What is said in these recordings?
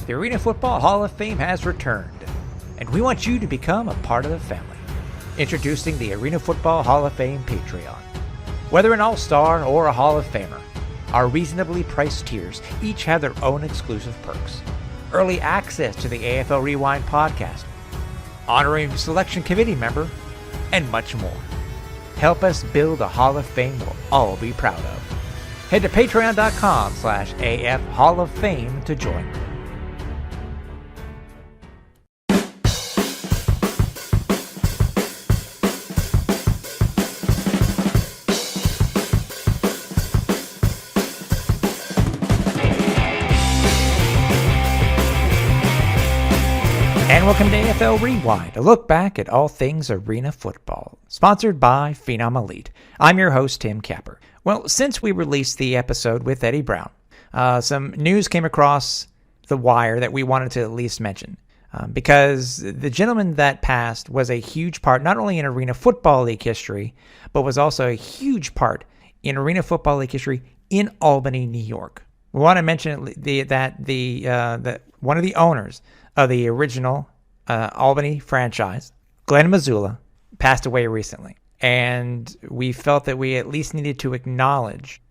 The Arena Football Hall of Fame has returned, and we want you to become a part of the family. Introducing the Arena Football Hall of Fame Patreon. Whether an All-Star or a Hall of Famer, our reasonably priced tiers each have their own exclusive perks. Early access to the AFL Rewind podcast, honorary selection committee member, and much more. Help us build a Hall of Fame we'll all be proud of. Head to patreon.com/AF Hall of Fame to join. And welcome to AFL Rewind, a look back at all things arena football, sponsored by Phenom Elite. I'm your host, Tim Capper. Well, since we released the episode with Eddie Brown, some news came across the wire that we wanted to at least mention, because the gentleman that passed was a huge part, not only in Arena Football League history, but was also a huge part in Arena Football League history in Albany, New York. We want to mention that one of the owners of the original Albany franchise, Glenn Mazzulla, passed away recently. And we felt that we at least needed to acknowledge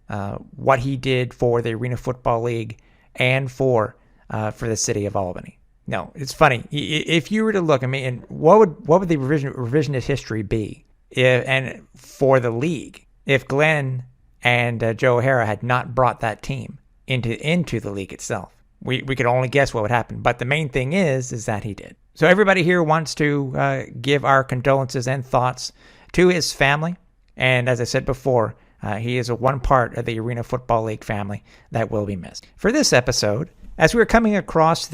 what he did for the Arena Football League and for the city of Albany. No, it's funny. If you were to look, I mean, what would the revisionist history be and for the league if Glenn and Joe O'Hara had not brought that team into the league itself? We could only guess what would happen, but the main thing is that he did. So everybody here wants to give our condolences and thoughts to his family, and as I said before, he is one part of the Arena Football League family that will be missed. For this episode, as we were coming across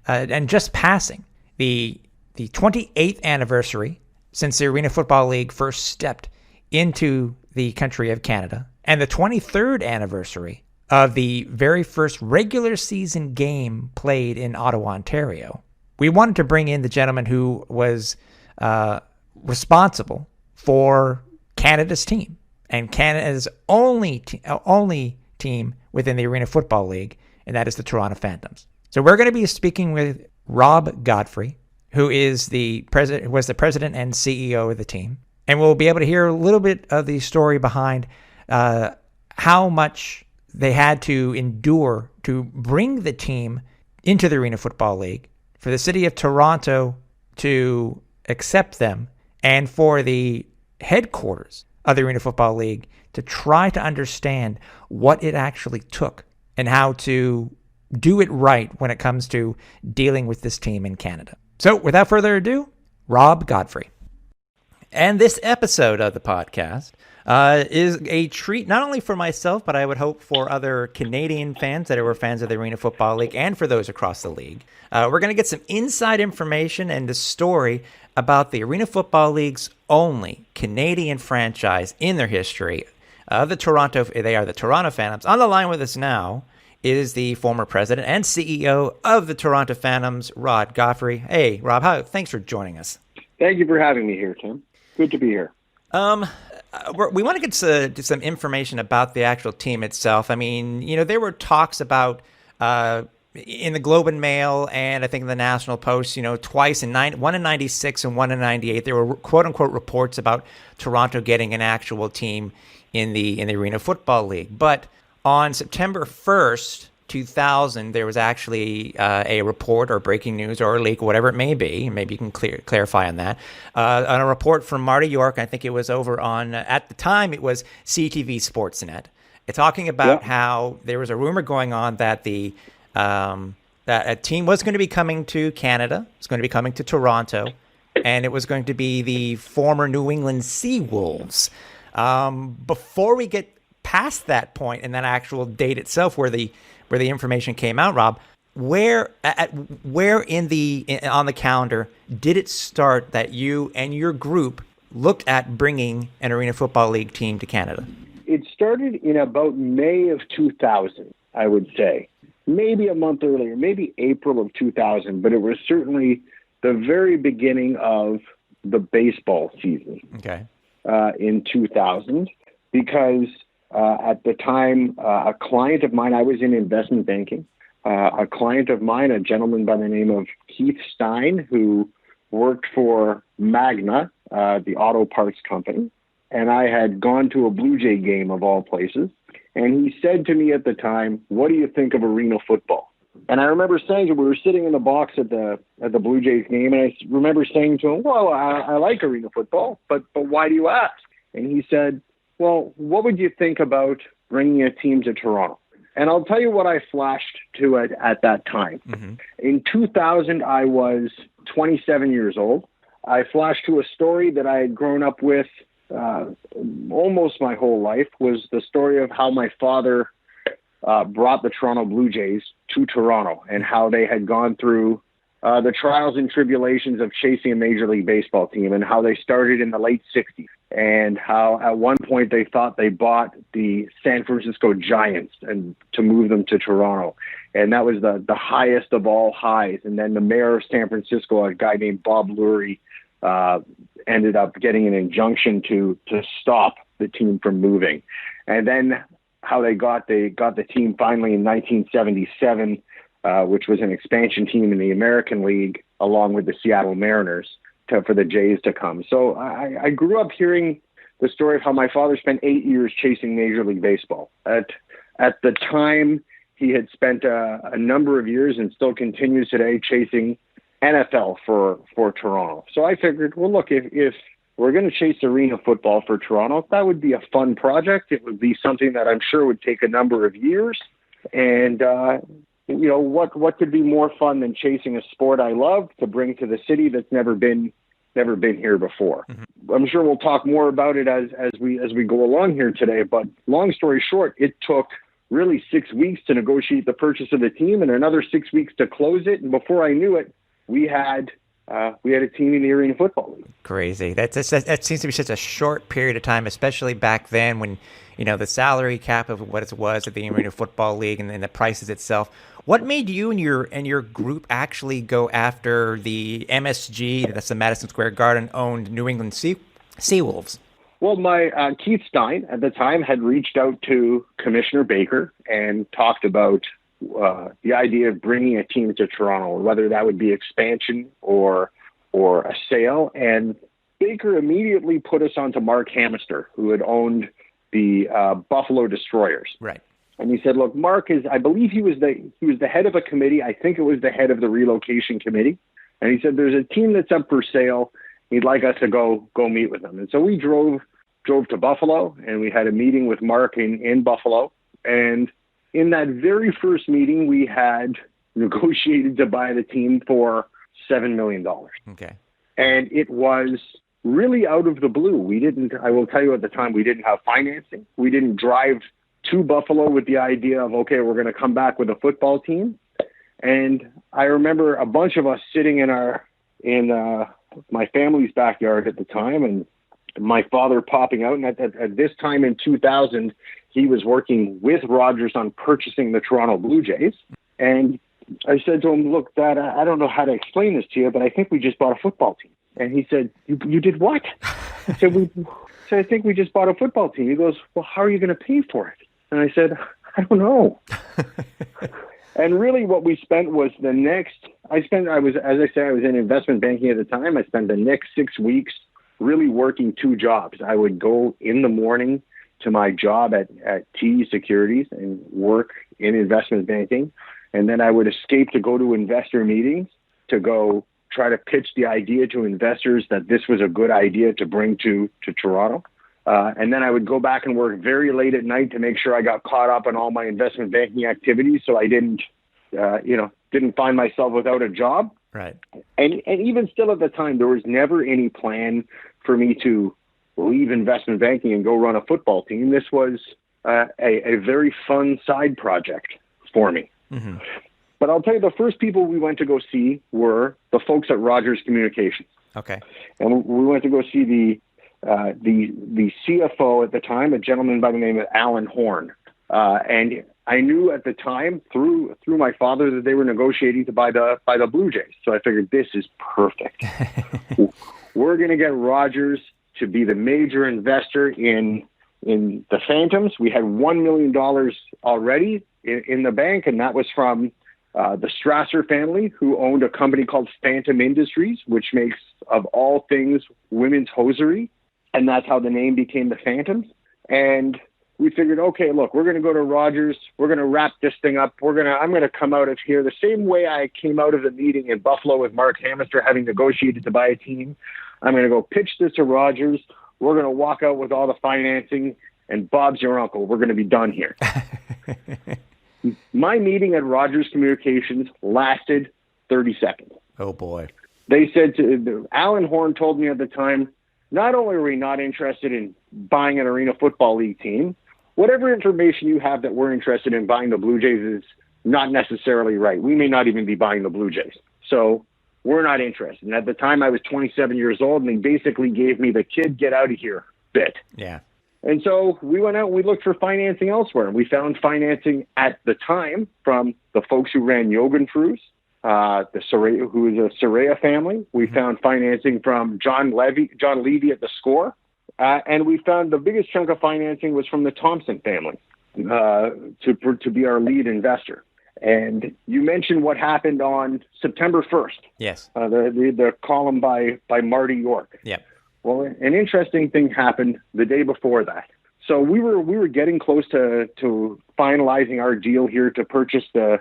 and just passing the 28th anniversary since the Arena Football League first stepped into the country of Canada, and the 23rd anniversary of the very first regular season game played in Ottawa, Ontario, we wanted to bring in the gentleman who was responsible for Canada's team and Canada's only team within the Arena Football League, and that is the Toronto Phantoms. So we're going to be speaking with Rob Godfrey, who was the president and CEO of the team, and we'll be able to hear a little bit of the story behind how much they had to endure to bring the team into the Arena Football League, for the city of Toronto to accept them, and for the headquarters of the Arena Football League to try to understand what it actually took and how to do it right when it comes to dealing with this team in Canada. So without further ado, Rob Godfrey. And this episode of the podcast is a treat not only for myself, but I would hope for other Canadian fans that were fans of the Arena Football League and for those across the league. We're going to get some inside information and the story about the Arena Football League's only Canadian franchise in their history. They are the Toronto Phantoms. On the line with us now is the former president and CEO of the Toronto Phantoms, Rob Godfrey. Hey, Rob, thanks for joining us. Thank you for having me here, Tim. Good to be here. We want to get to some information about the actual team itself. I mean, there were talks about in the Globe and Mail and I think in the National Post, twice one in 96 and one in 98. There were quote unquote reports about Toronto getting an actual team in the Arena Football League. But on September 1st, 2000, there was actually a report or breaking news or a leak, whatever it may be. Maybe you can clarify on that. On a report from Marty York, I think it was over on, at the time, it was CTV Sportsnet, talking about how there was a rumor going on that that a team was going to be coming to Canada, it's going to be coming to Toronto, and it was going to be the former New England Seawolves. Before we get past that point and that actual date itself where the information came out, Rob, where on the calendar did it start that you and your group looked at bringing an Arena Football League team to Canada? It started in about May of 2000, I would say. Maybe a month earlier, maybe April of 2000, but it was certainly the very beginning of the baseball season. Okay. In 2000, because at the time, a client of mine, I was in investment banking, a client of mine, a gentleman by the name of Keith Stein, who worked for Magna, the auto parts company. And I had gone to a Blue Jay game of all places. And he said to me at the time, "What do you think of arena football?" And I remember saying to him, we were sitting in the box at the Blue Jays game, and I remember saying to him, "Well, I like arena football, but why do you ask?" And he said, "Well, what would you think about bringing a team to Toronto?" And I'll tell you what I flashed to it at that time. Mm-hmm. In 2000, I was 27 years old. I flashed to a story that I had grown up with almost my whole life, was the story of how my father brought the Toronto Blue Jays to Toronto and how they had gone through the trials and tribulations of chasing a Major League Baseball team, and how they started in the late 60s, and how at one point they thought they bought the San Francisco Giants and to move them to Toronto. And that was the highest of all highs. And then the mayor of San Francisco, a guy named Bob Lurie, ended up getting an injunction to stop the team from moving. And then how they got the team finally in 1977, which was an expansion team in the American League, along with the Seattle Mariners, for the Jays to come. So I grew up hearing the story of how my father spent 8 years chasing Major League Baseball. At the time, he had spent a number of years, and still continues today, chasing NFL for Toronto. So I figured, well, look, if we're going to chase arena football for Toronto, that would be a fun project. It would be something that I'm sure would take a number of years. And, what could be more fun than chasing a sport I love to bring to the city that's never been here before? Mm-hmm. I'm sure we'll talk more about it as we go along here today. But long story short, it took really 6 weeks to negotiate the purchase of the team, and another 6 weeks to close it. And before I knew it, we had a team in the Arena Football League. Crazy. That seems to be such a short period of time, especially back then when, the salary cap of what it was at the Arena Football League and the prices itself. What made you and your group actually go after the MSG, that's the Madison Square Garden owned New England Seawolves? Well, my Keith Stein at the time had reached out to Commissioner Baker and talked about the idea of bringing a team to Toronto, whether that would be expansion or a sale. And Baker immediately put us onto Mark Hamister, who had owned the Buffalo Destroyers. Right. And he said, "Look, Mark is, I believe he was the head of a committee. I think it was the head of the relocation committee." And he said, "There's a team that's up for sale. He'd like us to go meet with them." And so we drove to Buffalo, and we had a meeting with Mark in Buffalo. And in that very first meeting, we had negotiated to buy the team for $7 million. Okay. And it was really out of the blue. I will tell you at the time, we didn't have financing. We didn't drive to Buffalo with the idea of, okay, we're going to come back with a football team. And I remember a bunch of us sitting in my family's backyard at the time, and my father popping out. And at this time in 2000, he was working with Rogers on purchasing the Toronto Blue Jays. And I said to him, "Look, Dad, I don't know how to explain this to you, but I think we just bought a football team." And he said, You did what? I said, "I think we just bought a football team." He goes, "Well, how are you going to pay for it?" And I said, "I don't know." And really what we spent was I was in investment banking at the time. I spent the next 6 weeks really working two jobs. I would go in the morning to my job at TD Securities and work in investment banking. And then I would escape to go to investor meetings to go try to pitch the idea to investors that this was a good idea to bring to Toronto. And then I would go back and work very late at night to make sure I got caught up on all my investment banking activities, so I didn't find myself without a job. Right. And even still at the time, there was never any plan for me to leave investment banking and go run a football team. This was a very fun side project for me. Mm-hmm. But I'll tell you, the first people we went to go see were the folks at Rogers Communications. Okay. And we went to go see the CFO at the time, a gentleman by the name of Alan Horn. And I knew at the time through my father that they were negotiating to buy the Blue Jays. So I figured this is perfect. We're going to get Rogers to be the major investor in the Phantoms. We had $1 million already in the bank, and that was from the Strasser family, who owned a company called Phenom Industries, which makes, of all things, women's hosiery. And that's how the name became the Phantoms. And we figured, okay, look, we're going to go to Rogers. We're going to wrap this thing up. I'm going to come out of here the same way I came out of the meeting in Buffalo with Mark Hamister, having negotiated to buy a team. I'm going to go pitch this to Rogers. We're going to walk out with all the financing, and Bob's your uncle. We're going to be done here. My meeting at Rogers Communications lasted 30 seconds. Oh, boy. They said Alan Horn told me at the time, not only are we not interested in buying an Arena Football League team, whatever information you have that we're interested in buying the Blue Jays is not necessarily right. We may not even be buying the Blue Jays. So we're not interested. And at the time I was 27 years old, and they basically gave me the kid get out of here bit. Yeah. And so we went out and we looked for financing elsewhere. And we found financing at the time from the folks who ran Jogenfrus, who is a Soraya family. We found financing from John Levy at the Score. And we found the biggest chunk of financing was from the Thompson family to be our lead investor. And you mentioned what happened on September 1st. Yes. The column by Marty York. Yep. Well, an interesting thing happened the day before that. So we were getting close to finalizing our deal here to purchase the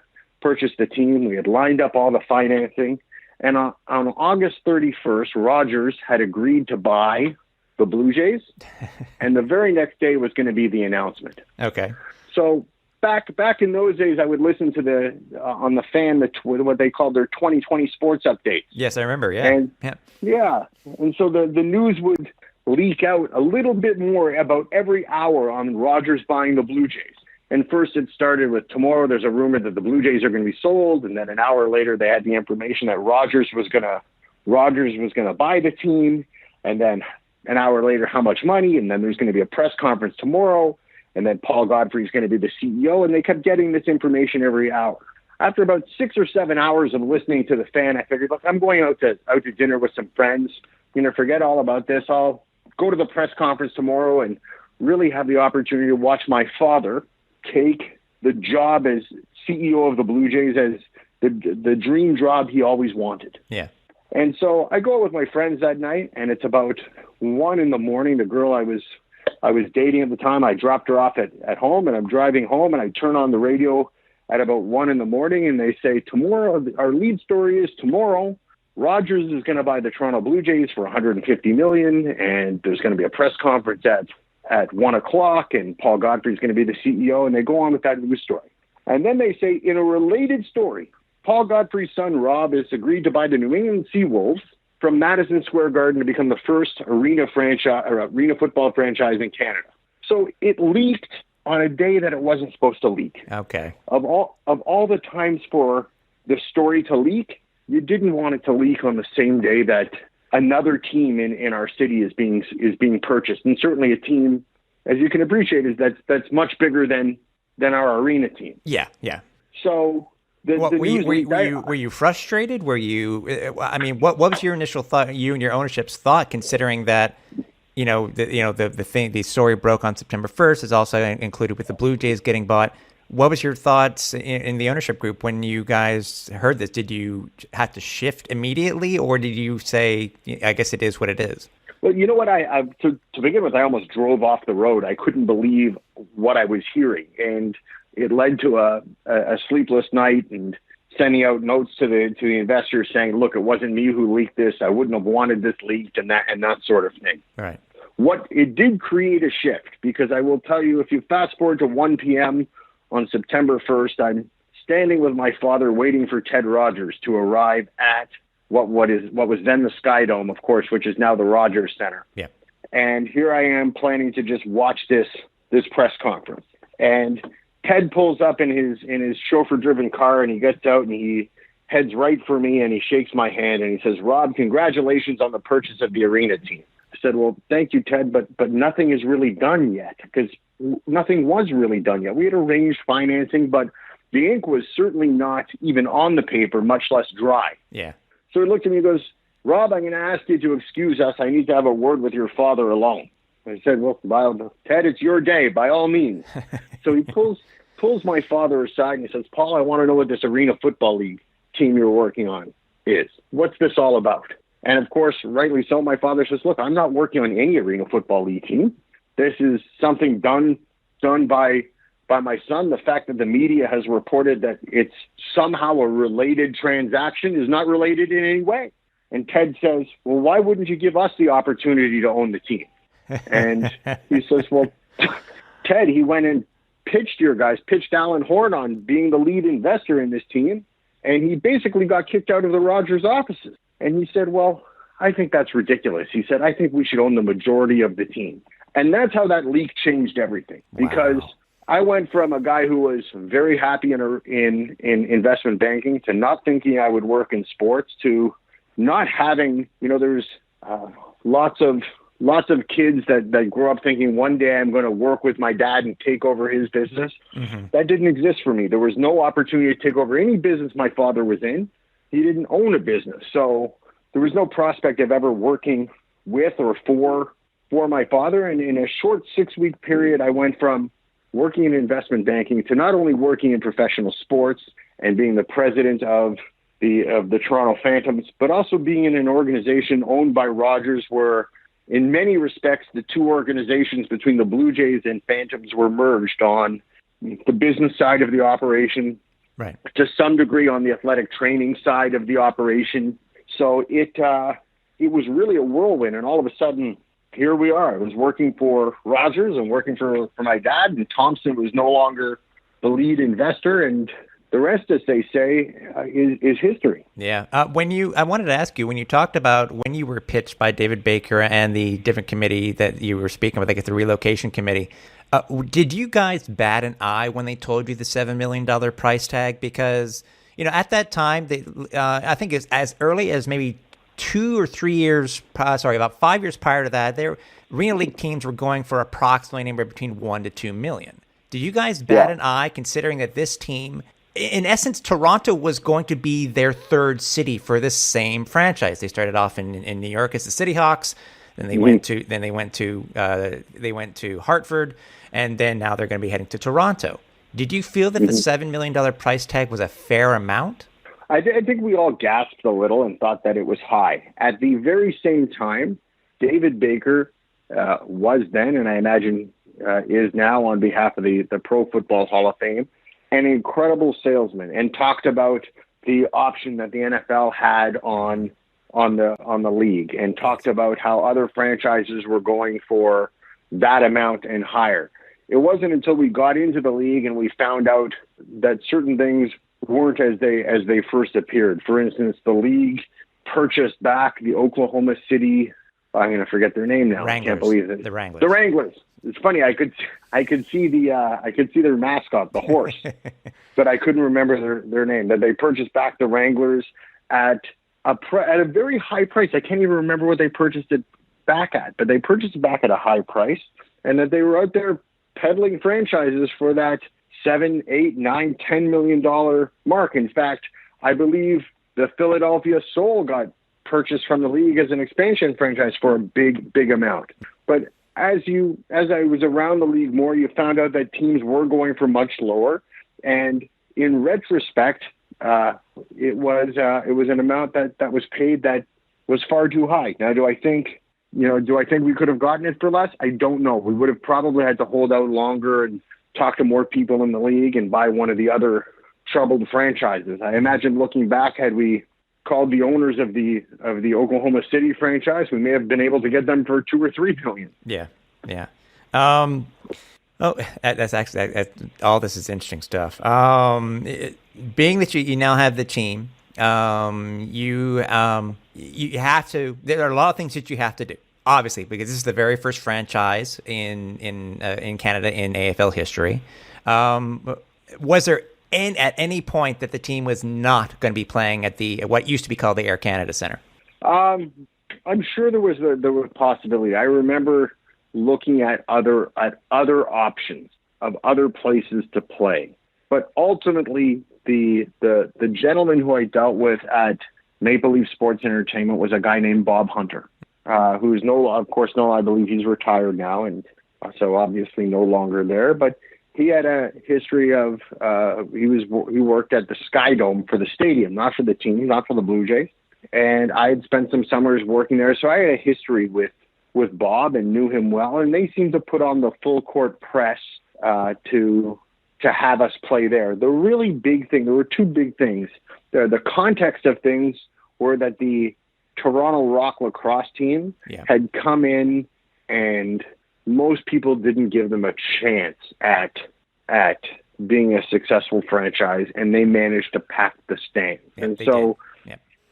team. We had lined up all the financing, and on August 31st, Rogers had agreed to buy the Blue Jays, and the very next day was going to be the announcement. Okay. So back in those days, I would listen to on the fan what they called their 2020 sports updates. Yes, I remember. Yeah. And and so the news would leak out a little bit more about every hour on Rogers buying the Blue Jays. And first it started with, tomorrow there's a rumor that the Blue Jays are going to be sold, and then an hour later they had the information that Rogers was going to buy the team, and then an hour later how much money, and then there's going to be a press conference tomorrow, and then Paul Godfrey is going to be the CEO, and they kept getting this information every hour. After about 6 or 7 hours of listening to the fan, I figured, look, I'm going out to dinner with some friends. Forget all about this. I'll go to the press conference tomorrow and really have the opportunity to watch my father take the job as CEO of the Blue Jays as the dream job he always wanted. Yeah. And so I go out with my friends that night, and it's about 1 a.m. The girl I was dating at the time, I dropped her off at home, and I'm driving home, and I turn on the radio at about 1 a.m, and they say, tomorrow, our lead story is tomorrow, Rogers is going to buy the Toronto Blue Jays for $150 million, and there's going to be a press conference at 1 o'clock, and Paul Godfrey is going to be the CEO, and they go on with that news story. And then they say, in a related story, Paul Godfrey's son, Rob, has agreed to buy the New England Seawolves from Madison Square Garden to become the first arena football franchise in Canada. So it leaked on a day that it wasn't supposed to leak. Okay. Of all the times for the story to leak, you didn't want it to leak on the same day that another team in our city is being purchased, and certainly a team, as you can appreciate, that's much bigger than our arena team. Yeah, yeah. So were you frustrated? Were you? I mean, what was your initial thought? You and your ownership's thought, considering that the story broke on September 1st, is also included with the Blue Jays getting bought. What was your thoughts in the ownership group when you guys heard this? Did you have to shift immediately, or did you say, I guess it is what it is? Well, you know what? To begin with, I almost drove off the road. I couldn't believe what I was hearing, and it led to a sleepless night and sending out notes to the investors saying, "Look, it wasn't me who leaked this. I wouldn't have wanted this leaked," and that sort of thing. Right. What it did create a shift, because I will tell you, if you fast forward to 1 p.m. on September 1st, I'm standing with my father waiting for Ted Rogers to arrive at what was then the Sky Dome, of course, which is now the Rogers Center. Yeah. And here I am planning to just watch this press conference. And Ted pulls up in his chauffeur-driven car, and he gets out and he heads right for me, and he shakes my hand and he says, "Rob, congratulations on the purchase of the arena team." I said, "Well, thank you, Ted, but nothing is really done yet," because nothing was really done yet. We had arranged financing, but the ink was certainly not even on the paper, much less dry. Yeah. So he looked at me and goes, "Rob, I'm going to ask you to excuse us. I need to have a word with your father alone." I said, "Well, Ted, it's your day, by all means." So he pulls my father aside and he says, Paul, I want to know what this Arena Football League team you're working on is. What's this all about? And of course, rightly so, my father says, look, I'm not working on any Arena Football League team. This is something done by my son. The fact that the media has reported that it's somehow a related transaction is not related in any way. And Ted says, well, why wouldn't you give us the opportunity to own the team? And he says, well, Ted, he went and pitched Alan Horn on being the lead investor in this team. And he basically got kicked out of the Rogers offices. And he said, well, I think that's ridiculous. He said, I think we should own the majority of the team. And that's how that leak changed everything. Wow. Because I went from a guy who was very happy in investment banking to not thinking I would work in sports to not having, there's lots of kids that grow up thinking one day I'm going to work with my dad and take over his business. Mm-hmm. That didn't exist for me. There was no opportunity to take over any business my father was in. He didn't own a business. So there was no prospect of ever working with or for my father. And in a short 6-week period, I went from working in investment banking to not only working in professional sports and being the president of the Toronto Phantoms, but also being in an organization owned by Rogers where in many respects, the two organizations between the Blue Jays and Phantoms were merged on the business side of the operation, right, to some degree on the athletic training side of the operation. So it was really a whirlwind. And all of a sudden, here we are. I was working for Rogers and working for my dad, and Thompson was no longer the lead investor. And the rest, as they say, is history. Yeah. I wanted to ask you, when you talked about when you were pitched by David Baker and the different committee that you were speaking with, like the relocation committee, did you guys bat an eye when they told you the $7 million price tag? Because, at that time, I think it's as early as maybe 2 or 3 years, about 5 years prior to that, Arena League teams were going for approximately anywhere between $1 to $2 million. Did you guys bat an eye, considering that this team, in essence, Toronto was going to be their third city for this same franchise? They started off in New York as the City Hawks, then they went to Hartford, and then now they're going to be heading to Toronto. Did you feel that the $7 million price tag was a fair amount? I think we all gasped a little and thought that it was high. At the very same time, David Baker was then, and I imagine is now on behalf of the Pro Football Hall of Fame, an incredible salesman, and talked about the option that the NFL had on the league, and talked about how other franchises were going for that amount and higher. It wasn't until we got into the league and we found out that certain things weren't as they first appeared. For instance, the league purchased back the Oklahoma City, I'm going to forget their name now. Wranglers. I can't believe it. The Wranglers. The Wranglers. It's funny. I could see their mascot, the horse, but I couldn't remember their name. That they purchased back the Wranglers at a very high price. I can't even remember what they purchased it back at, but they purchased it back at a high price, and that they were out there peddling franchises for that $7, $8, $9, $10 million mark. In fact, I believe the Philadelphia Soul got purchased from the league as an expansion franchise for a big amount. But as I was around the league more, you found out that teams were going for much lower. And in retrospect, it was an amount that was paid that was far too high. Now, do I think we could have gotten it for less? I don't know. We would have probably had to hold out longer and talk to more people in the league and buy one of the other troubled franchises. I imagine, looking back, had we called the owners of the Oklahoma City franchise, we may have been able to get them for $2 or $3 million. Yeah. That's actually all. This is interesting stuff. Being that you now have the team, you have to. There are a lot of things that you have to do, obviously, because this is the very first franchise in Canada in AFL history. Was there at any point that the team was not going to be playing at what used to be called the Air Canada Centre? I'm sure there was a possibility. I remember looking at other options of other places to play, but ultimately the gentleman who I dealt with at Maple Leaf Sports Entertainment was a guy named Bob Hunter, who is I believe he's retired now, and so obviously no longer there. But he had a history of he worked at the Sky Dome for the stadium, not for the team, not for the Blue Jays. And I had spent some summers working there, so I had a history with Bob and knew him well. And they seemed to put on the full court press to have us play there. The really big thing, there were two big things. The context of things were that the Toronto Rock lacrosse team had come in, and most people didn't give them a chance at being a successful franchise, and they managed to pack the stands. And so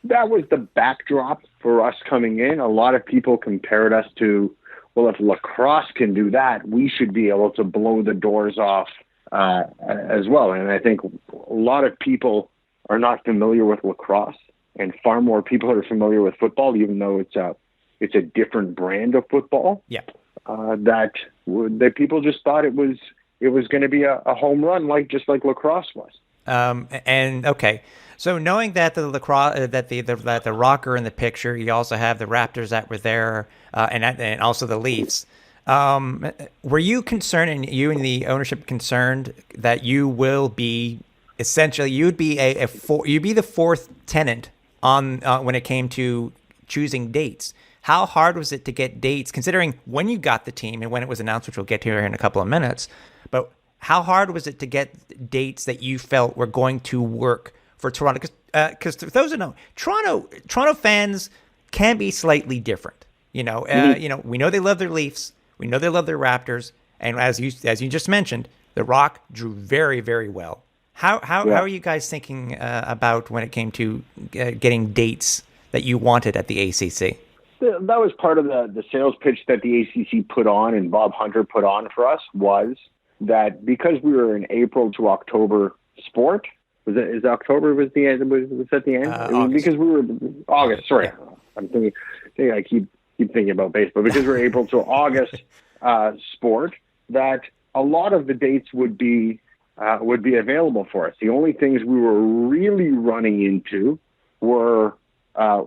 that was the backdrop for us coming in. A lot of people compared us to, well, if lacrosse can do that, we should be able to blow the doors off as well. And I think a lot of people are not familiar with lacrosse, and far more people are familiar with football, even though it's a different brand of football. That people just thought it was going to be a home run, just like lacrosse was. And okay, so knowing that the lacrosse, that the Rock are in the picture, you also have the Raptors that were there, and also the Leafs. Were you concerned, and you and the ownership concerned, that you will be essentially you'd be the fourth tenant on when it came to choosing dates? How hard was it to get dates, considering when you got the team and when it was announced, which we'll get to here in a couple of minutes? But how hard was it to get dates that you felt were going to work for Toronto? Because for those who know, Toronto fans can be slightly different. We know they love their Leafs, we know they love their Raptors, and as you just mentioned, the Rock drew very, very well. How are you guys thinking about when it came to getting dates that you wanted at the ACC? That was part of the sales pitch that the ACC put on and Bob Hunter put on for us, was that because we were an April to October sport, is October was the end? Was that the end? August. Because we were August. Sorry, I'm thinking. I keep thinking about baseball because we're April to August sport. That a lot of the dates would be available for us. The only things we were really running into were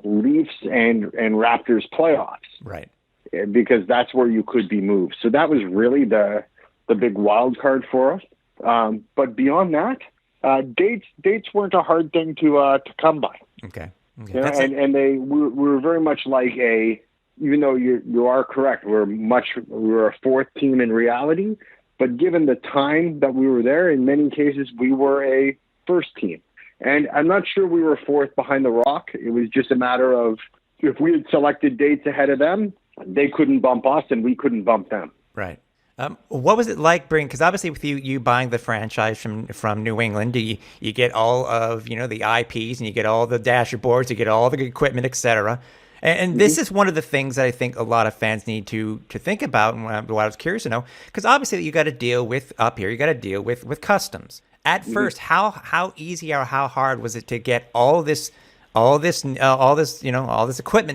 Leafs and Raptors playoffs, right? Because that's where you could be moved. So that was really the big wild card for us. But beyond that, dates weren't a hard thing to come by. Okay. And we were very much like even though you are correct, we're a fourth team in reality. But given the time that we were there, in many cases we were a first team. And I'm not sure we were fourth behind the Rock. It was just a matter of if we had selected dates ahead of them, they couldn't bump us and we couldn't bump them. Right. What was it like because obviously with you buying the franchise from New England, you get all of, the IPs and you get all the dashboards, you get all the equipment, etc. And this is one of the things that I think a lot of fans need to think about, and what I was curious to know, because obviously you got to deal with up here, you got to deal with customs. At first, how easy or how hard was it to get all this equipment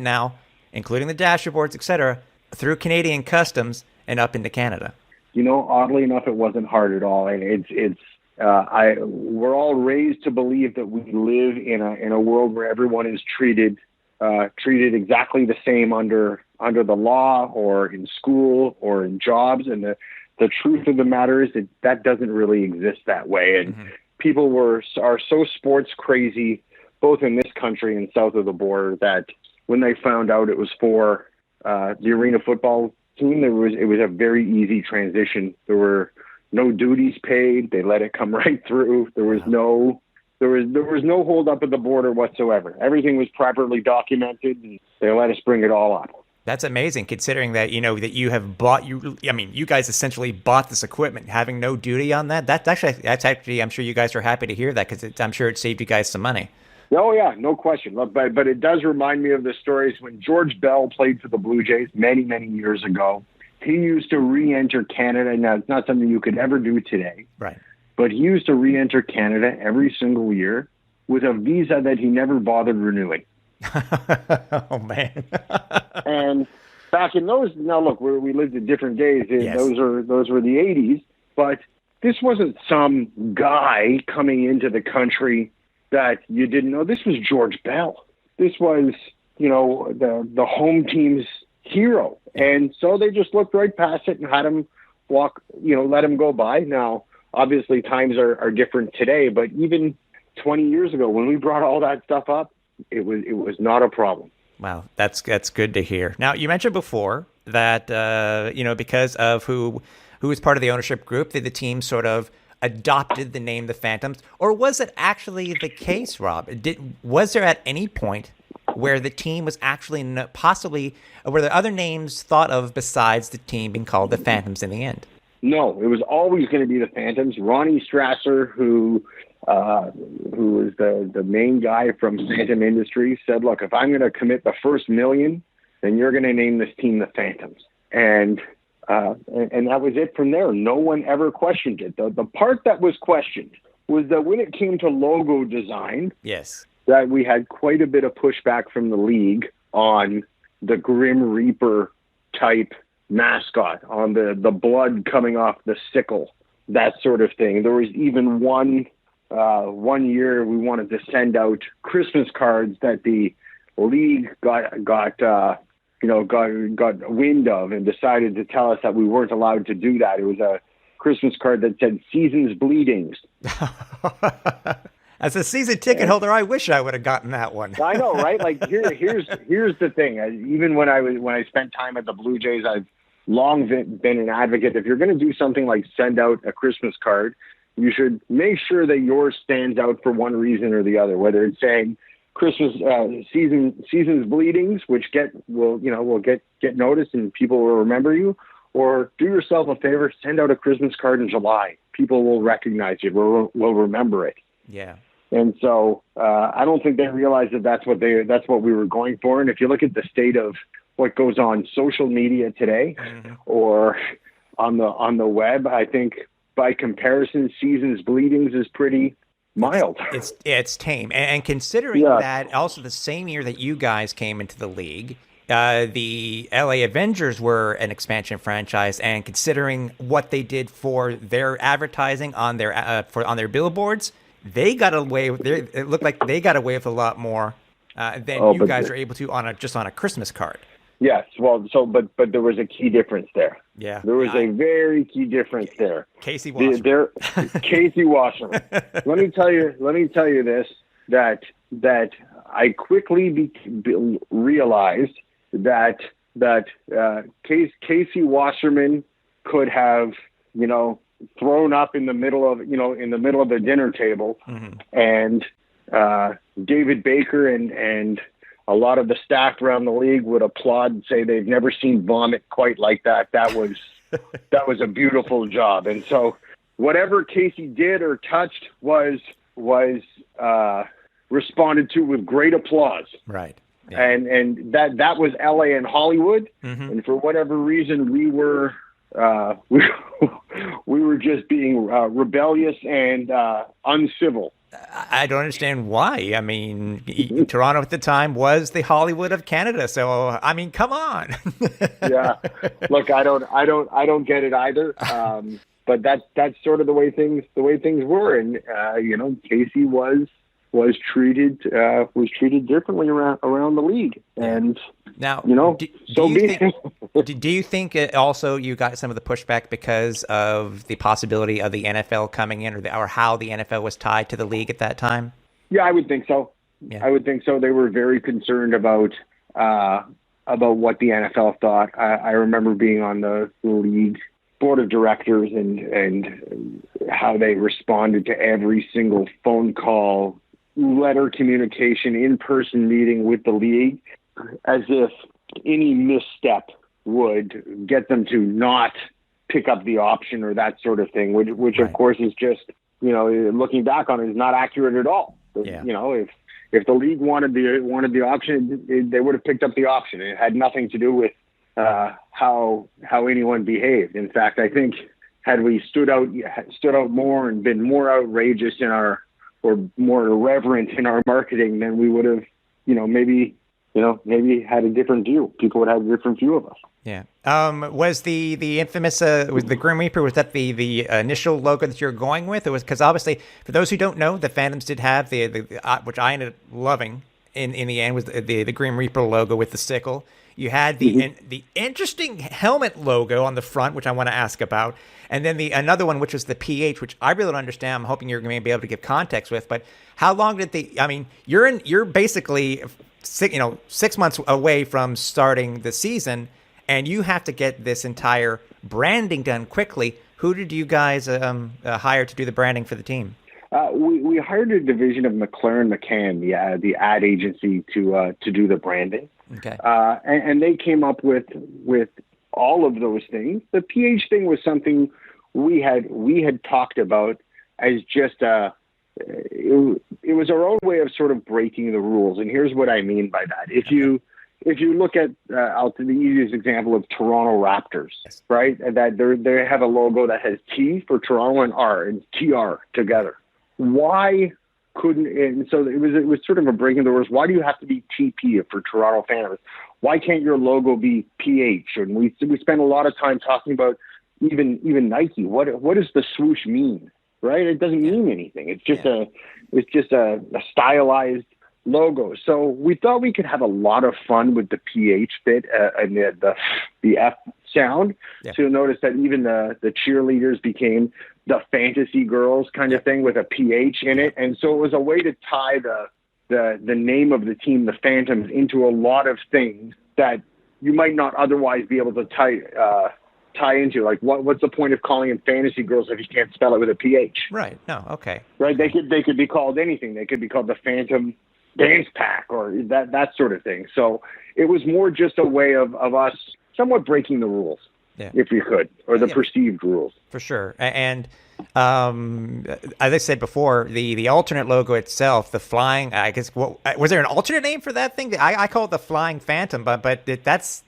now, including the dashboards, etc., through Canadian customs and up into Canada? Oddly enough, it wasn't hard at all, and we're all raised to believe that we live in a world where everyone is treated exactly the same under the law or in school or in jobs, and the truth of the matter is that doesn't really exist that way. And people are so sports crazy, both in this country and south of the border, that when they found out it was for the arena football team, it was a very easy transition. There were no duties paid. They let it come right through. There was no hold up at the border whatsoever. Everything was properly documented, and they let us bring it all up. That's amazing, considering that that you have bought you guys essentially bought this equipment, having no duty on that. That's actually I'm sure you guys are happy to hear that, because I'm sure it saved you guys some money. Oh yeah, no question. But it does remind me of the stories when George Bell played for the Blue Jays many years ago. He used to re-enter Canada. Now it's not something you could ever do today, right? But he used to re-enter Canada every single year with a visa that he never bothered renewing. Oh man! And back in those, now look, we lived in different days. Yes. Those were the 80s. But this wasn't some guy coming into the country that you didn't know. This was George Bell. This was the home team's hero, and so they just looked right past it and had him walk. Let him go by. Now, obviously times are different today, but even 20 years ago when we brought all that stuff up, it was not a problem. Wow, that's good to hear. Now, you mentioned before that because of who was part of the ownership group, that the team sort of adopted the name the Phantoms, or was it actually the case, Rob? Was there at any point where the team was actually were there other names thought of besides the team being called the Phantoms in the end? No, it was always going to be the Phantoms. Ronnie Strasser, who was the main guy from Phantom Industries, said, "Look, if I'm going to commit the first $1 million, then you're going to name this team the Phantoms." And that was it from there. No one ever questioned it. The part that was questioned was that when it came to logo design, yes, that we had quite a bit of pushback from the league on the Grim Reaper type mascot, on the blood coming off the sickle, that sort of thing. There was even one year we wanted to send out Christmas cards that the league got wind of and decided to tell us that we weren't allowed to do that. It was a Christmas card that said "Seasons Bleedings." As a season ticket holder, I wish I would have gotten that one. I know, right? Like here's the thing. Even when I spent time at the Blue Jays, I've long been an advocate. If you're going to do something like send out a Christmas card, you should make sure that yours stands out for one reason or the other. Whether it's saying Christmas seasons bleedings, which will get noticed and people will remember you, or do yourself a favor, send out a Christmas card in July. People will recognize you. Will remember it. Yeah. And so I don't think they realized that that's what we were going for. And if you look at the state of what goes on social media today, mm-hmm. or on the web, I think by comparison, Seasons Bleedings is pretty mild. It's tame. And considering that also the same year that you guys came into the league, the LA Avengers were an expansion franchise, and considering what they did for their advertising on their billboards, they got away with it looked like they got away with a lot more than you guys are able to on a Christmas card. Yes, well, but there was a key difference there. Yeah, there was a very key difference there. Casey Wasserman. Casey Wasserman. Let me tell you this, that I quickly realized that Casey Wasserman could have, thrown up in the middle of the dinner table, mm-hmm. and David Baker and a lot of the staff around the league would applaud and say they've never seen vomit quite like that. That was a beautiful job. And so whatever Casey did or touched was responded to with great applause. Right. Yeah. And that was LA and Hollywood. Mm-hmm. And for whatever reason, we were just being rebellious and uncivil. I don't understand why. I mean, Toronto at the time was the Hollywood of Canada. So, I mean, come on. Yeah. Look, I don't get it either. But that's sort of the way things were. And, Casey was treated differently around the league. And now, do you think also you got some of the pushback because of the possibility of the NFL coming in, or how the NFL was tied to the league at that time? Yeah, I would think so. Yeah. I would think so. They were very concerned about what the NFL thought. I remember being on the league board of directors and how they responded to every single phone call, letter communication, in-person meeting with the league, as if any misstep would get them to not pick up the option or that sort of thing, which right. Of course is just, looking back on it, is not accurate at all. Yeah. If the league wanted the option, they would have picked up the option. It had nothing to do with how anyone behaved. In fact, I think had we stood out more and been more outrageous or more irreverent in our marketing, then we would have, maybe had a different view. People would have a different view of us. Yeah. Was the infamous, was the Grim Reaper, was that the initial logo that you're going with? It was, because obviously, for those who don't know, the Phantoms did have the which I ended up loving in the end, was the Grim Reaper logo with the sickle. You had the interesting helmet logo on the front, which I want to ask about, and then another one, which was the PH, which I really don't understand. I'm hoping you're going to be able to give context with. But how long did I mean, you're basically 6 months away from starting the season, and you have to get this entire branding done quickly. Who did you guys hire to do the branding for the team? We hired a division of McLaren McCann, the ad agency, to do the branding. Okay. And they came up with all of those things. The PH thing was something we had talked about as just it was our own way of sort of breaking the rules. And here's what I mean by that. If you look at the easiest example of Toronto Raptors, right? That they have a logo that has T for Toronto and R and TR together. Why couldn't, and so it was sort of a breaking the rules. Why do you have to be TP for Toronto fans? Why can't your logo be PH? And we spend a lot of time talking about even Nike. What does the swoosh mean? Right? It doesn't mean anything. It's just a stylized logo. So we thought we could have a lot of fun with the PH bit and the F sound. Yeah. So you'll notice that even the cheerleaders became the fantasy girls kind of thing with a PH in it. And so it was a way to tie the name of the team, the Phantoms, into a lot of things that you might not otherwise be able to tie into. Like what's the point of calling them fantasy girls if you can't spell it with a PH? Right. No. Okay. Right. They could be called anything. They could be called the Phantom Dance Pack or that sort of thing. So it was more just a way of us somewhat breaking the rules, if you could, or the perceived rules. For sure. And as I said before, the alternate logo itself, the flying, I guess, was there an alternate name for that thing? I call it the Flying Phantom, but that's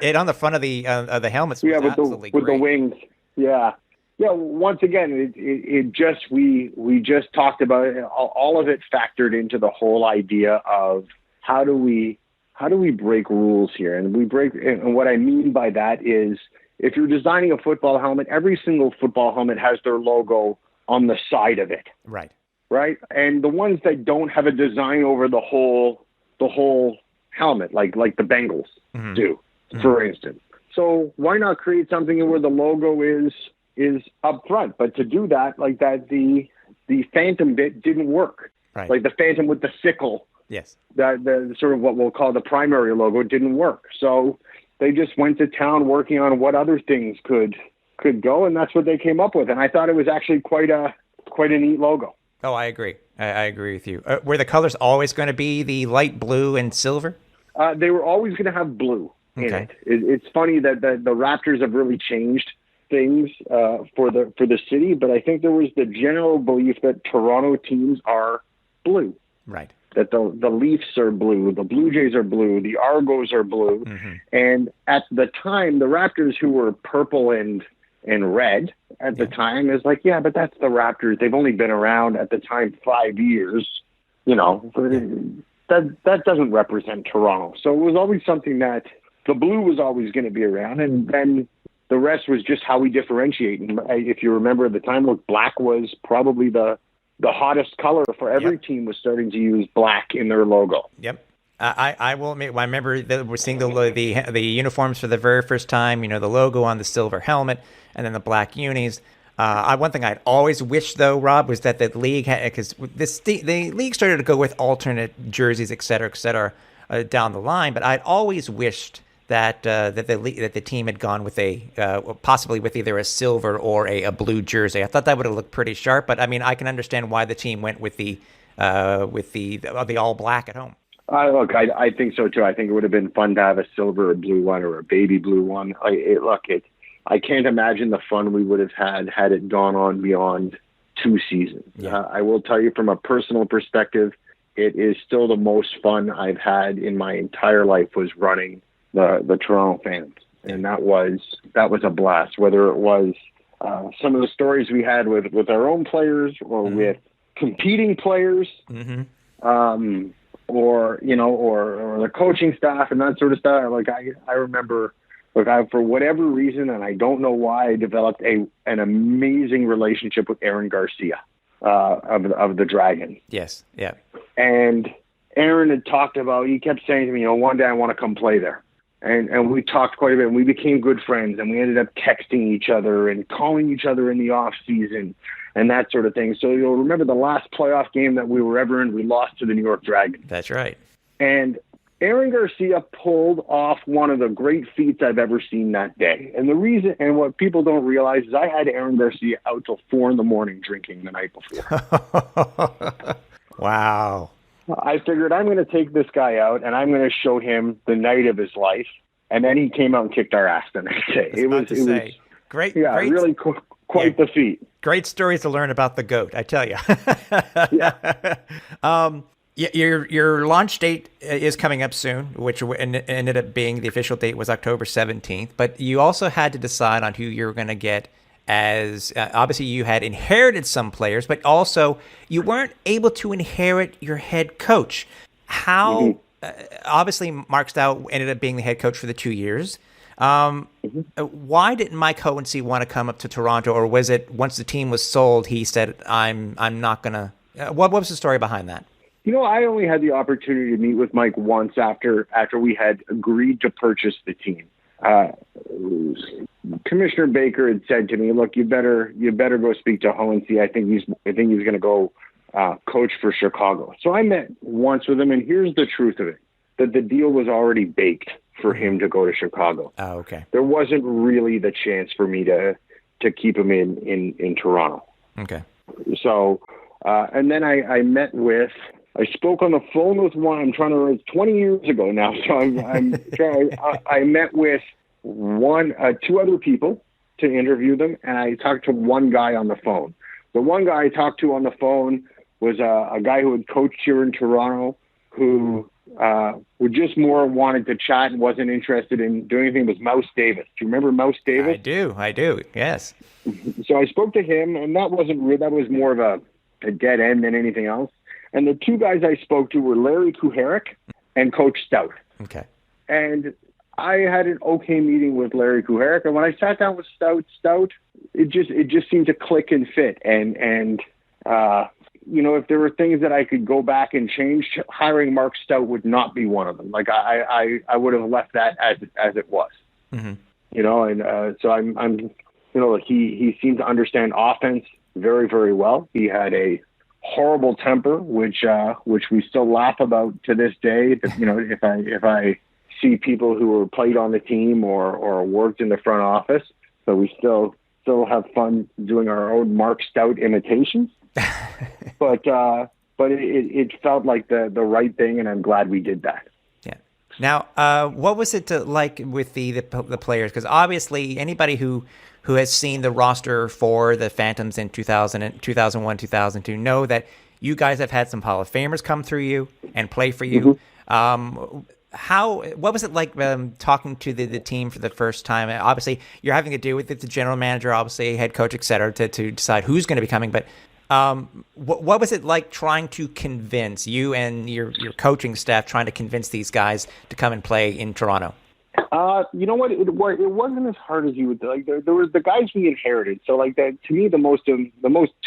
it on the front of the helmets. Yeah, with the wings. Yeah. Yeah. Once again, we just talked about it. All of it factored into the whole idea of how do we break rules here? And what I mean by that is, if you're designing a football helmet, every single football helmet has their logo on the side of it. Right. Right. And the ones that don't have a design over the whole helmet, like the Bengals do, for instance. So why not create something where the logo is up front? But to do that, like that, the Phantom bit didn't work. Right. Like the Phantom with the sickle. Yes. The sort of what we'll call the primary logo didn't work. So they just went to town working on what other things could go, and that's what they came up with. And I thought it was actually quite a neat logo. Oh, I agree. I agree with you. Were the colors always going to be the light blue and silver? They were always going to have blue in it. It's funny that the Raptors have really changed things for the city, but I think there was the general belief that Toronto teams are blue. Right. That the Leafs are blue, the Blue Jays are blue, the Argos are blue. And at the time, the Raptors, who were purple and red at the time, is like, yeah, but that's the Raptors. They've only been around at the time 5 years. That doesn't represent Toronto. So it was always something that the blue was always going to be around, and then the rest was just how we differentiate. And if you remember at the time, look, black was probably the hottest color for every team was starting to use black in their logo. Yep. I will admit, I remember that we're seeing the uniforms for the very first time, the logo on the silver helmet and then the black unis. One thing I'd always wished, though, Rob, was that the league had, because the league started to go with alternate jerseys, et cetera, down the line. But I'd always wished that the team had gone with possibly with either a silver or a blue jersey. I thought that would have looked pretty sharp. But I mean, I can understand why the team went with the all black at home. I think so too. I think it would have been fun to have a silver or blue one or a baby blue one. I can't imagine the fun we would have had it gone on beyond 2 seasons. Yeah. I will tell you from a personal perspective, it is still the most fun I've had in my entire life was running the Toronto Phantoms. And that was a blast, whether it was some of the stories we had with our own players or with competing players, or the coaching staff and that sort of stuff. Like I remember, for whatever reason, and I don't know why, I developed an amazing relationship with Aaron Garcia of the Dragons. Yes, yeah. And Aaron had talked about, he kept saying to me, one day I want to come play there. And we talked quite a bit, and we became good friends, and we ended up texting each other and calling each other in the off season and that sort of thing. So you'll remember the last playoff game that we were ever in, we lost to the New York Dragons. That's right. And Aaron Garcia pulled off one of the great feats I've ever seen that day. And the reason, and what people don't realize, is I had Aaron Garcia out till 4 a.m. drinking the night before. Wow. I figured I'm going to take this guy out and I'm going to show him the night of his life. And then he came out and kicked our ass the next day. It was great. Yeah, great, really quite the feat. Great stories to learn about the GOAT, I tell you. Yeah. Your launch date is coming up soon, which ended up being the official date was October 17th. But you also had to decide on who you were going to get, as obviously you had inherited some players, but also you weren't able to inherit your head coach. How, obviously Mark Stout ended up being the head coach for the 2 years. Why didn't Mike Hohensee want to come up to Toronto, or was it once the team was sold, he said, I'm not going to, what was the story behind that? I only had the opportunity to meet with Mike once after we had agreed to purchase the team. Commissioner Baker had said to me, "Look, you better go speak to Hohensee. I think he's going to go coach for Chicago." So I met once with him, and here's the truth of it: that the deal was already baked for him to go to Chicago. Oh, okay. There wasn't really the chance for me to keep him in Toronto. Okay. So, and then I spoke on the phone with one. I'm trying to. It's 20 years ago now, so I met with two other people to interview them, and I talked to one guy on the phone. The one guy I talked to on the phone was a guy who had coached here in Toronto, who would just more wanted to chat and wasn't interested in doing anything. Was Mouse Davis? Do you remember Mouse Davis? I do. Yes. So I spoke to him, and that was more of a dead end than anything else. And the two guys I spoke to were Larry Kuharek and Coach Stout. Okay. And I had an okay meeting with Larry Kuharek, and when I sat down with Stout, it just seemed to click and fit. And if there were things that I could go back and change, hiring Mark Stout would not be one of them. Like I would have left that as it was. Mm-hmm. So I'm he seemed to understand offense very, very well. He had a horrible temper, which we still laugh about to this day. If I see people who were played on the team or worked in the front office, so we still have fun doing our own Mark Stout imitations. but it felt like the right thing, and I'm glad we did that. Yeah. Now, what was it like with the players? Because obviously, anybody who has seen the roster for the Phantoms in 2001, 2002, know that you guys have had some Hall of Famers come through you and play for you. Mm-hmm. What was it like talking to the team for the first time? Obviously, you're having to deal with it, the general manager, obviously head coach, et cetera, to decide who's going to be coming. But what was it like trying to convince you and your coaching staff, trying to convince these guys to come and play in Toronto? You know what? It wasn't as hard as you would like. There was the guys we inherited. So like that, to me, the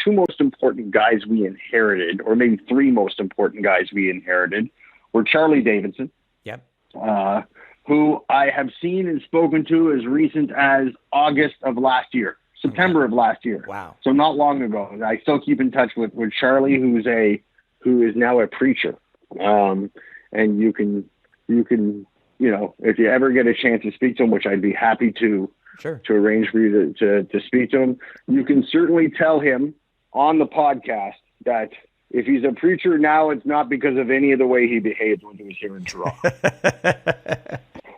two most important guys we inherited, or maybe three most important guys we inherited, were Charlie Davidson. Yep. Who I have seen and spoken to as recent as August of last year, September of last year. Wow. So not long ago. I still keep in touch with Charlie, who is now a preacher. And you can. If you ever get a chance to speak to him, which I'd be happy to arrange for you to speak to him, you can certainly tell him on the podcast that if he's a preacher now, it's not because of any of the way he behaved when he was here in Toronto.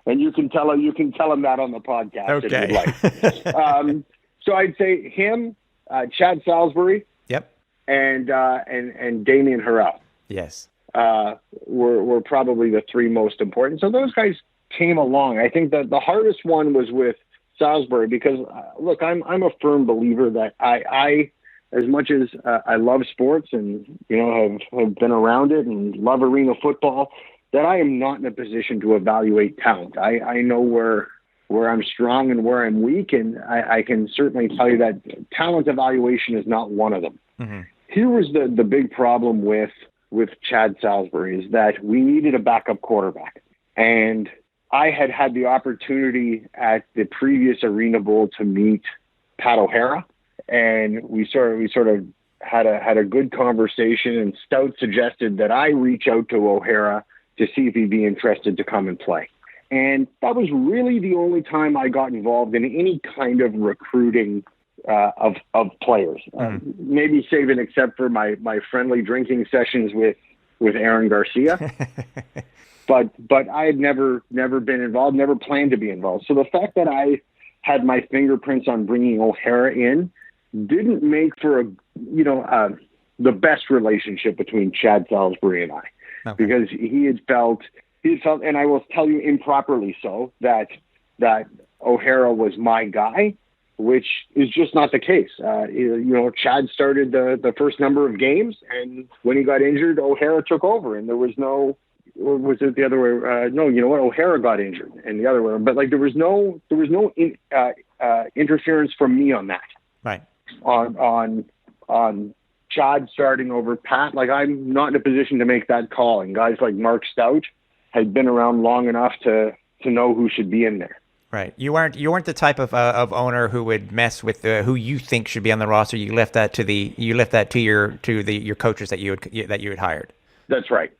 And you can tell him that on the podcast if you'd like. So I'd say him, Chad Salisbury, yep, and Damien Harrell. Yes. Were probably the three most important. So those guys came along. I think that the hardest one was with Salisbury because, look, I'm a firm believer that I as much as I love sports and have been around it and love arena football, that I am not in a position to evaluate talent. I know where I'm strong and where I'm weak, and I can certainly tell you that talent evaluation is not one of them. Mm-hmm. Here was the big problem with Chad Salisbury is that we needed a backup quarterback. And I had the opportunity at the previous Arena Bowl to meet Pat O'Hara, and we sort of had a good conversation, and Stout suggested that I reach out to O'Hara to see if he'd be interested to come and play. And that was really the only time I got involved in any kind of recruiting of players. Maybe save it except for my friendly drinking sessions with Aaron Garcia. But I had never been involved, never planned to be involved. So the fact that I had my fingerprints on bringing O'Hara in didn't make for the best relationship between Chad Salisbury and I, because he had felt, and I will tell you improperly so, that O'Hara was my guy, which is just not the case. Chad started the first number of games, and when he got injured, O'Hara took over, and there was no. Or was it the other way? No, you know what? O'Hara got injured, and the other way. But there was no interference from me on that. Right. On Chad starting over Pat. I'm not in a position to make that call, and guys like Mark Stout had been around long enough to know who should be in there. Right. You weren't the type of owner who would mess with who you think should be on the roster. You left that to your coaches that you had hired. That's right.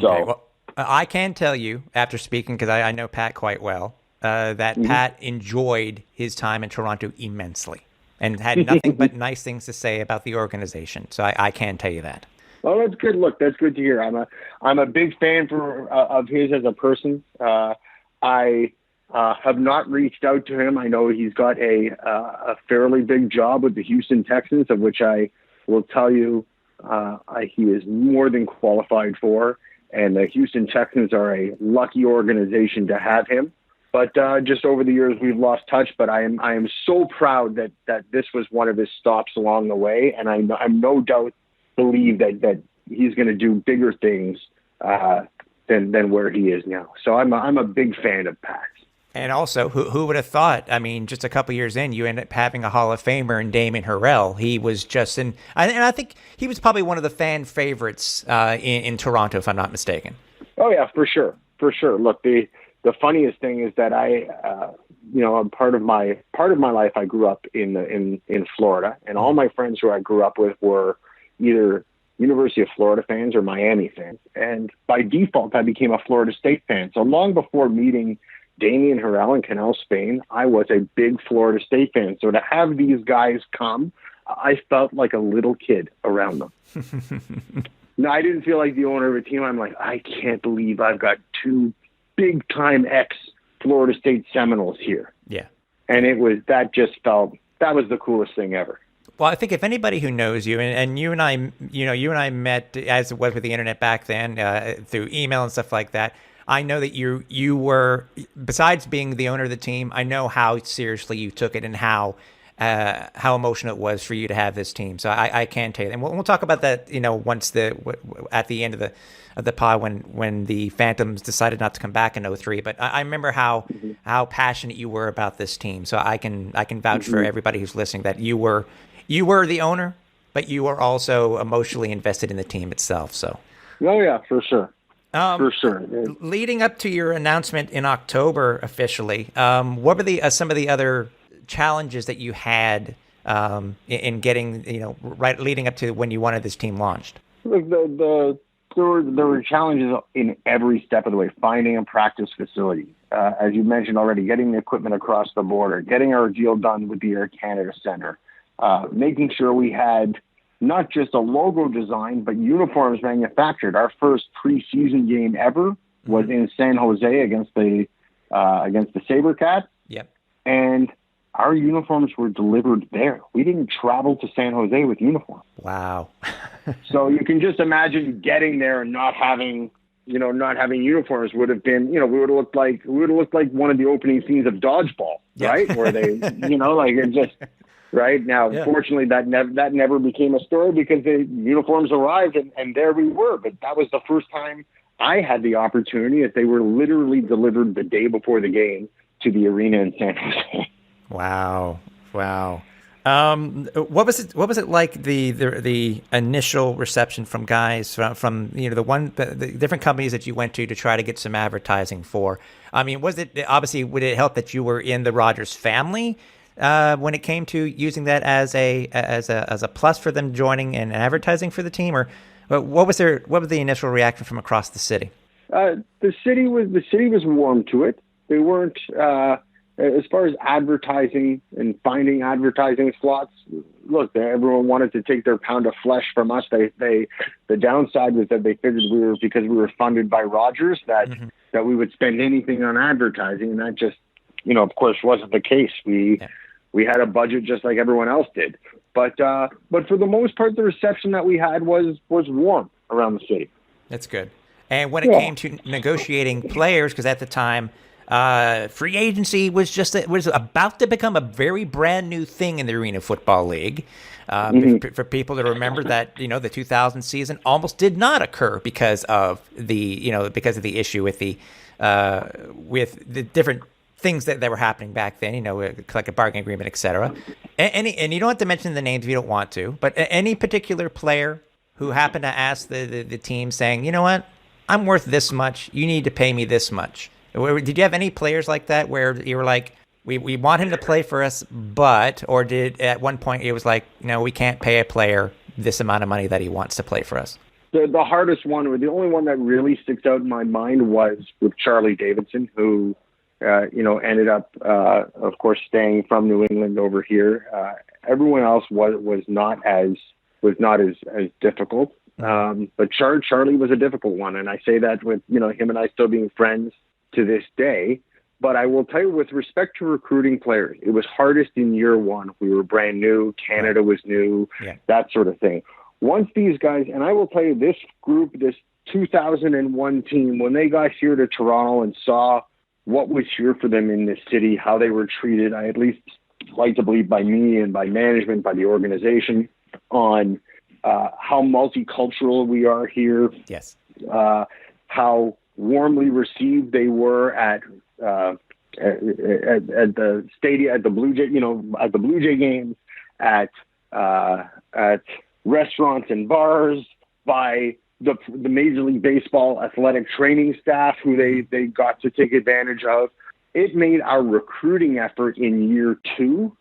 So, okay, well, I can tell you, after speaking, because I know Pat quite well, that Pat enjoyed his time in Toronto immensely and had nothing but nice things to say about the organization. So I can tell you that. Well, that's good. Look, that's good to hear. I'm a big fan of his as a person. I have not reached out to him. I know he's got a fairly big job with the Houston Texans, of which I will tell you he is more than qualified for. And the Houston Texans are a lucky organization to have him. But just over the years, we've lost touch. But I am so proud that this was one of his stops along the way. And I'm no doubt believe that he's going to do bigger things than where he is now. So I'm a big fan of Pat's. And also, who would have thought? I mean, just a couple years in, you end up having a Hall of Famer in Damon Harrell. He was just and I think he was probably one of the fan favorites in Toronto, if I'm not mistaken. Oh yeah, for sure. Look, the funniest thing is that part of my life, I grew up in Florida, and all my friends who I grew up with were either University of Florida fans or Miami fans, and by default, I became a Florida State fan. So long before meeting Damien Harrell and Canal Spain, I was a big Florida State fan. So to have these guys come, I felt like a little kid around them. No, I didn't feel like the owner of a team. I'm like, I can't believe I've got two big-time ex-Florida State Seminoles here. Yeah. And that was the coolest thing ever. Well, I think if anybody who knows you, and you and I met, as it was with the internet back then, through email and stuff like that, I know that you were, besides being the owner of the team, I know how seriously you took it and how emotional it was for you to have this team. So I can tell you, and we'll talk about that, once at the end of the pod when the Phantoms decided not to come back in 2003. But I remember how passionate you were about this team. So I can vouch for everybody who's listening that you were the owner, but you were also emotionally invested in the team itself. So. Oh yeah, for sure. For sure. Leading up to your announcement in October officially, what were some of the other challenges that you had in getting, leading up to when you wanted this team launched? Look, there were challenges in every step of the way. Finding a practice facility, as you mentioned already, getting the equipment across the border, getting our deal done with the Air Canada Center, making sure we had not just a logo design, but uniforms manufactured. Our first preseason game ever was in San Jose against the SaberCats. Yep. And our uniforms were delivered there. We didn't travel to San Jose with uniforms. Wow. So you can just imagine getting there and not having uniforms would have been, we would have looked like one of the opening scenes of Dodgeball, right? Where they, it just. Right now, Fortunately, that never became a story because the uniforms arrived and there we were. But that was the first time I had the opportunity, as they were literally delivered the day before the game to the arena in San Jose. Wow. What was it like the initial reception from guys from the different companies that you went to try to get some advertising for? I mean, would it help that you were in the Rogers family when it came to using that as a plus for them joining and advertising for the team, or what was the initial reaction from across the city? The city was warm to it. They weren't. As far as advertising and finding advertising slots, look, everyone wanted to take their pound of flesh from us. The downside was that they figured because we were funded by Rogers that we would spend anything on advertising, and that just, of course, wasn't the case. We had a budget just like everyone else did, but for the most part, the reception that we had was warm around the city. That's good. And when it came to negotiating players, because at the time, free agency was about to become a very brand new thing in the Arena Football League. For people to remember that, the 2000 season almost did not occur because of the issue with the different things that were happening back then, collective bargaining agreement, etc. And you don't have to mention the names if you don't want to, but any particular player who happened to ask the team saying, you know what, I'm worth this much, you need to pay me this much. Did you have any players like that where you were like, we want him to play for us, or did at one point it was like, we can't pay a player this amount of money that he wants to play for us? The hardest one, or the only one that really sticks out in my mind, was with Charlie Davidson, who, ended up, of course, staying from New England over here. Everyone else was not as difficult. But Charlie was a difficult one. And I say that with, him and I still being friends to this day. But I will tell you, with respect to recruiting players, it was hardest in year one. We were brand new. Canada was new, that sort of thing. Once these guys, and I will tell you, this group, this 2001 team, when they got here to Toronto and saw what was here for them in this city, how they were treated, I at least like to believe by me and by management, by the organization, on how multicultural we are here. Yes. How warmly received they were at the stadium, at the Blue Jay, at the Blue Jay games, at restaurants and bars, by the Major League Baseball athletic training staff who they got to take advantage of. It made our recruiting effort in year two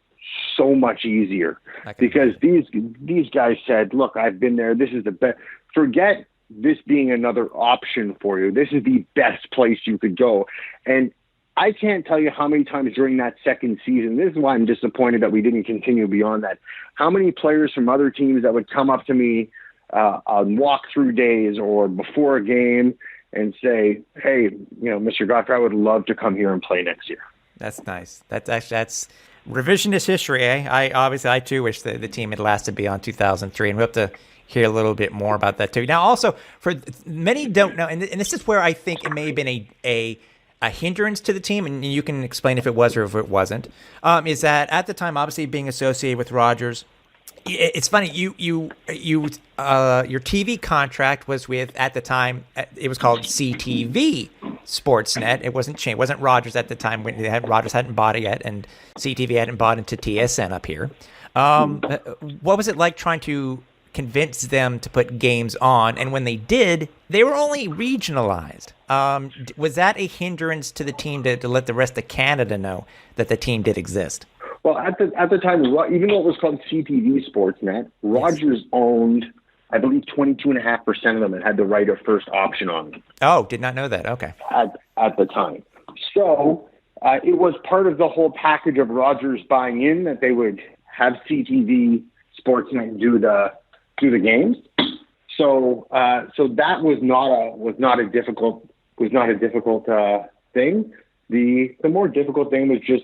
so much easier, because these guys said, look, I've been there. This is the best. Forget this being another option for you. This is the best place you could go. And I can't tell you how many times during that second season, this is why I'm disappointed that we didn't continue beyond that, how many players from other teams that would come up to me on walkthrough days or before a game and say, hey, Mr. Godfrey, I would love to come here and play next year. That's nice. That's revisionist history, eh? I too wish the team had lasted beyond 2003, and we'll have to hear a little bit more about that too. Now, also, for many don't know, and this is where I think it may have been a hindrance to the team, and you can explain if it was or if it wasn't, is that at the time, obviously being associated with Rogers, it's funny, your TV contract was with, at the time, it was called CTV Sportsnet. It wasn't Rogers at the time. Rogers hadn't bought it yet, and CTV hadn't bought into TSN up here. What was it like trying to convince them to put games on? And when they did, they were only regionalized. Was that a hindrance to the team to let the rest of Canada know that the team did exist? Well, at the time, even though it was called CTV Sportsnet, Rogers owned, I believe, 22.5% of them and had the right of first option on them. Oh, did not know that. Okay. At the time. So it was part of the whole package of Rogers buying in that they would have CTV Sportsnet do the games. So that was not a difficult thing. The more difficult thing was just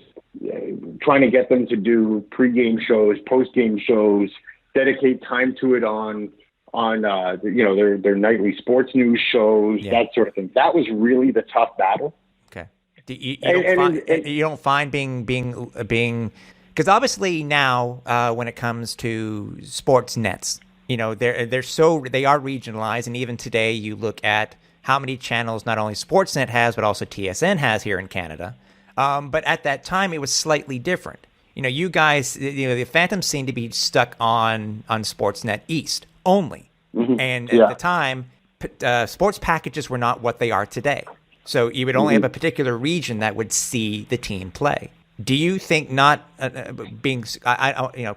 trying to get them to do pregame shows, postgame shows, dedicate time to it on their nightly sports news shows, that sort of thing. That was really the tough battle. Okay. You don't find being because obviously now when it comes to sports nets, they are regionalized, and even today you look at how many channels not only Sportsnet has, but also TSN has here in Canada. But at that time, it was slightly different. you guys, the Phantoms seem to be stuck on Sportsnet East only. Mm-hmm. And Yeah. at the time, sports packages were not what they are today. So you would only have a particular region that would see the team play. Do you think not being,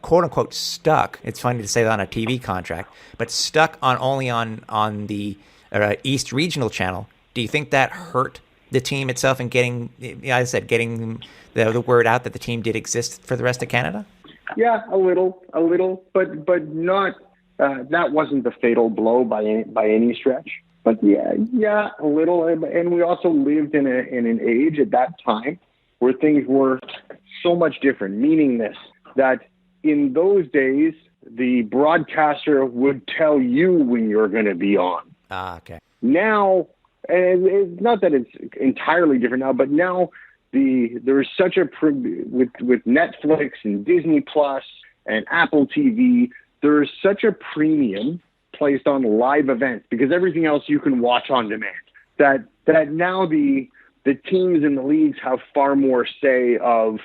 quote unquote stuck? It's funny to say that on a TV contract, but stuck only on the East Regional channel. Do you think that hurt the team itself and getting the word out that the team did exist for the rest of Canada? Yeah, a little, but not. That wasn't the fatal blow by any stretch. But yeah, a little. And we also lived in an age at that time where things were so much different. Meaning that in those days, the broadcaster would tell you when you're going to be on. Okay. Now, and it's not that it's entirely different now, but now there is such with Netflix and Disney Plus and Apple TV, there is such a premium placed on live events because everything else you can watch on demand. That now the teams in the leagues have far more say of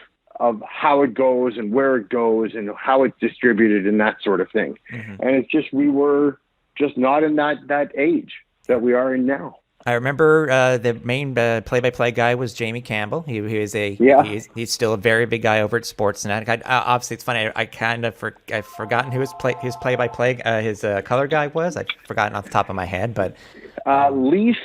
how it goes and where it goes and how it's distributed and that sort of thing. Mm-hmm. And it's just we were just not in that age that we are in now. I remember the main play-by-play guy was Jamie Campbell. He's still a very big guy over at Sportsnet. Obviously, it's funny. I've forgotten who his play-by-play his color guy was. I've forgotten off the top of my head, but Leaf.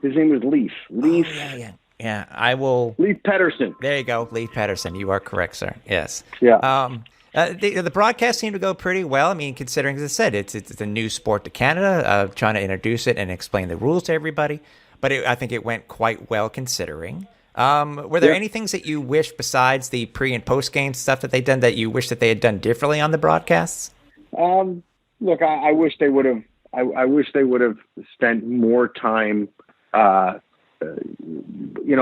His name was Leaf. Leaf. Oh, yeah. I will. Leaf Pedersen. There you go, Leaf Pedersen. You are correct, sir. Yes. Yeah. The broadcast seemed to go pretty well. I mean, considering, as I said, it's a new sport to Canada, trying to introduce it and explain the rules to everybody. But I think it went quite well considering. Were there any things that you wish, besides the pre and post game stuff that they'd done, that you wish that they had done differently on the broadcasts? Look, I wish they would have. I wish they would have spent more time.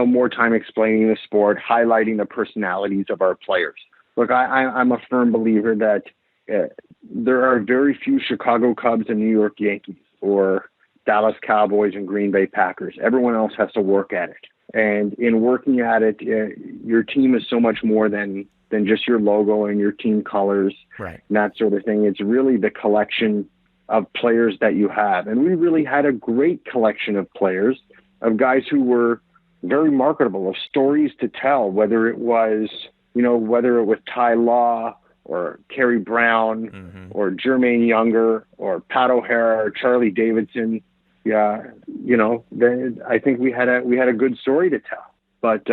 More time explaining the sport, highlighting the personalities of our players. Look, I'm a firm believer that there are very few Chicago Cubs and New York Yankees or Dallas Cowboys and Green Bay Packers. Everyone else has to work at it. And in working at it, your team is so much more than just your logo and your team colors, right, and that sort of thing. It's really the collection of players that you have. And we really had a great collection of players, of guys who were very marketable, of stories to tell, whether it was Ty Law or Kerry Brown, mm-hmm, or Jermaine Younger or Pat O'Hara or Charlie Davidson. Yeah, I think we had a good story to tell. But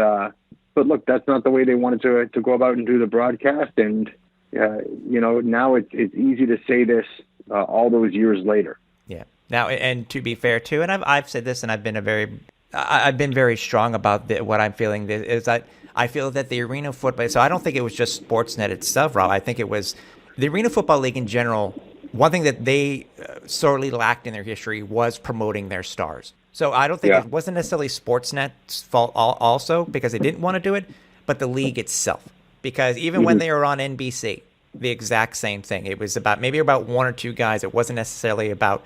look, that's not the way they wanted to go about and do the broadcast. And now it's easy to say this all those years later. Yeah. Now, and to be fair too, and I've said this, and I've been very strong about what I'm feeling is that I feel that the Arena Football. So I don't think it was just Sportsnet itself, Rob. I think it was the Arena Football League in general. One thing that they sorely lacked in their history was promoting their stars. So I don't think it wasn't necessarily Sportsnet's fault also, because they didn't want to do it, but the league itself. Because even when they were on NBC, the exact same thing. It was about one or two guys. It wasn't necessarily about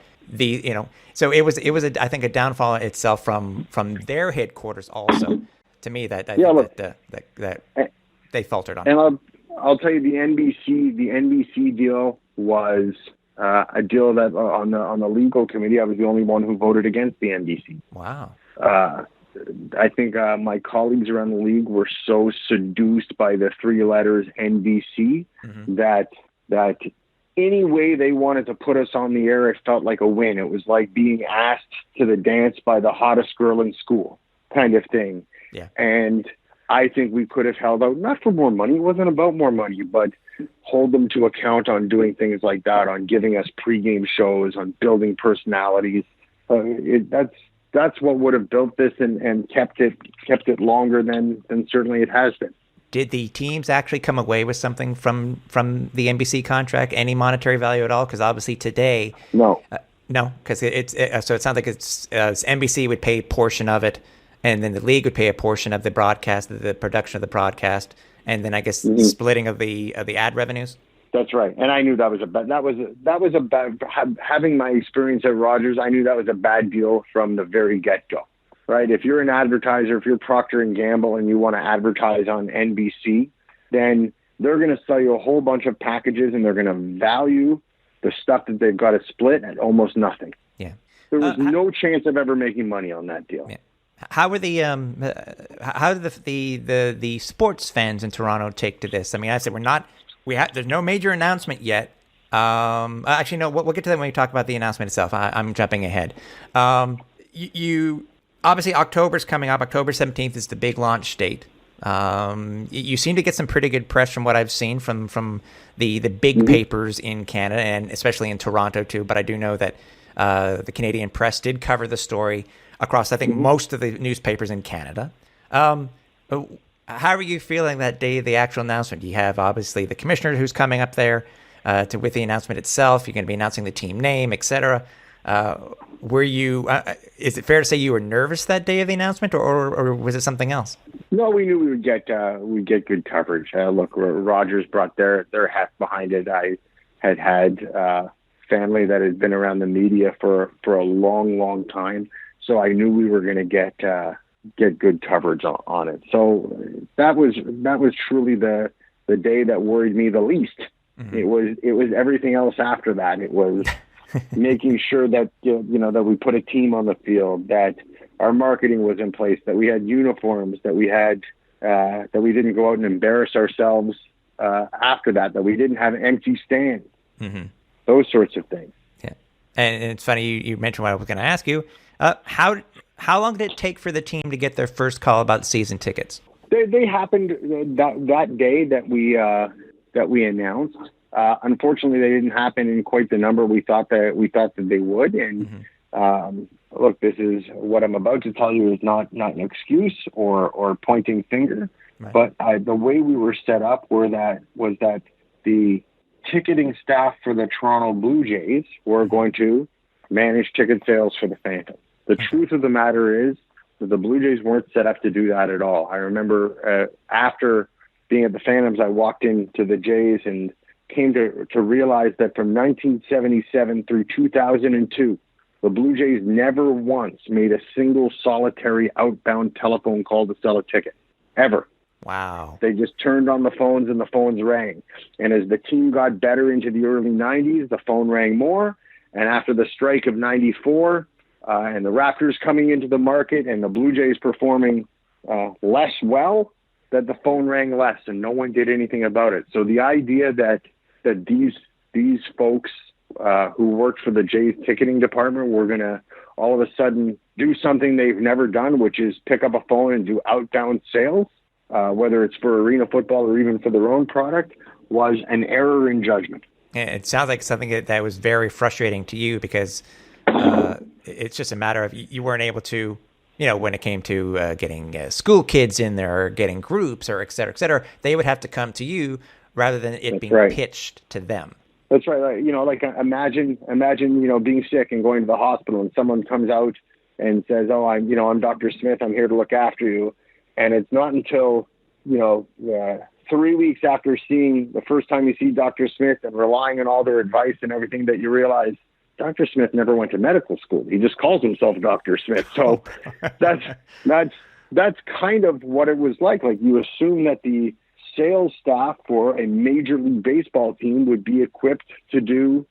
So it was I think a downfall itself from their headquarters also. To me, that they faltered on. And I'll tell you, the NBC deal was a deal that on the legal committee, I was the only one who voted against the NBC. Wow. I think my colleagues around the league were so seduced by the three letters NBC, mm-hmm, that any way they wanted to put us on the air, it felt like a win. It was like being asked to the dance by the hottest girl in school kind of thing. Yeah. And I think we could have held out, not for more money. It wasn't about more money, but hold them to account on doing things like that, on giving us pregame shows, on building personalities. That's what would have built this and kept it longer than certainly it has been. Did the teams actually come away with something from the NBC contract, any monetary value at all? Because obviously today, no, because so it sounds like it's NBC would pay a portion of it, and then the league would pay a portion of the broadcast, the production of the broadcast, and then I guess splitting of the ad revenues. That's right, and I knew that was a bad. Having my experience at Rogers, I knew that was a bad deal from the very get-go. Right? If you're an advertiser, if you're Procter and Gamble and you want to advertise on NBC, then they're going to sell you a whole bunch of packages, and they're going to value the stuff that they've got to split at almost nothing. Yeah. There was no chance of ever making money on that deal. Yeah. How were how did the sports fans in Toronto take to this? I mean, I said there's no major announcement yet. Actually, no, we'll get to that when we talk about the announcement itself. I'm jumping ahead. You obviously, October's coming up. October 17th is the big launch date. You seem to get some pretty good press from what I've seen from the big papers in Canada, and especially in Toronto too. But I do know that the Canadian press did cover the story across, I think, most of the newspapers in Canada. How are you feeling that day of the actual announcement? You have obviously the commissioner who's coming up there with the announcement itself. You're going to be announcing the team name, etc. Were you? Is it fair to say you were nervous that day of the announcement, or was it something else? No, we knew we'd get good coverage. Look, Rogers brought their heft behind it. I had family that had been around the media for a long time, so I knew we were going to get good coverage on it. So that was truly the day that worried me the least. Mm-hmm. It was everything else after that. It was making sure that that we put a team on the field, that our marketing was in place, that we had uniforms, that we had that we didn't go out and embarrass ourselves after that we didn't have empty stands. Mm-hmm. Those sorts of things. Yeah, and it's funny you mentioned what I was going to ask you. How long did it take for the team to get their first call about season tickets? They happened that day that we announced. Unfortunately, they didn't happen in quite the number we thought that they would. And look, this is what I'm about to tell you is not an excuse or pointing finger, right. But the way we were set up was that the ticketing staff for the Toronto Blue Jays were going to manage ticket sales for the Phantom. The truth of the matter is that the Blue Jays weren't set up to do that at all. I remember after being at the Phantoms, I walked into the Jays and came to realize that from 1977 through 2002, the Blue Jays never once made a single solitary outbound telephone call to sell a ticket, ever. Wow. They just turned on the phones and the phones rang. And as the team got better into the early 90s, the phone rang more. And after the strike of 94 and the Raptors coming into the market and the Blue Jays performing less well, that the phone rang less and no one did anything about it. So the idea that these folks who worked for the Jays ticketing department were going to all of a sudden do something they've never done, which is pick up a phone and do outbound sales, whether it's for arena football or even for their own product, was an error in judgment. It sounds like something that was very frustrating to you because it's just a matter of you weren't able to, when it came to getting school kids in there or getting groups or et cetera, they would have to come to you rather than it being pitched to them. That's right. Like imagine, being sick and going to the hospital and someone comes out and says, "Oh, I'm Dr. Smith. I'm here to look after you." And it's not until, 3 weeks after seeing the first time you see Dr. Smith and relying on all their advice and everything that you realize Dr. Smith never went to medical school. He just calls himself Dr. Smith. So that's kind of what it was like. Like, you assume that the sales staff for a Major League Baseball team would be equipped to do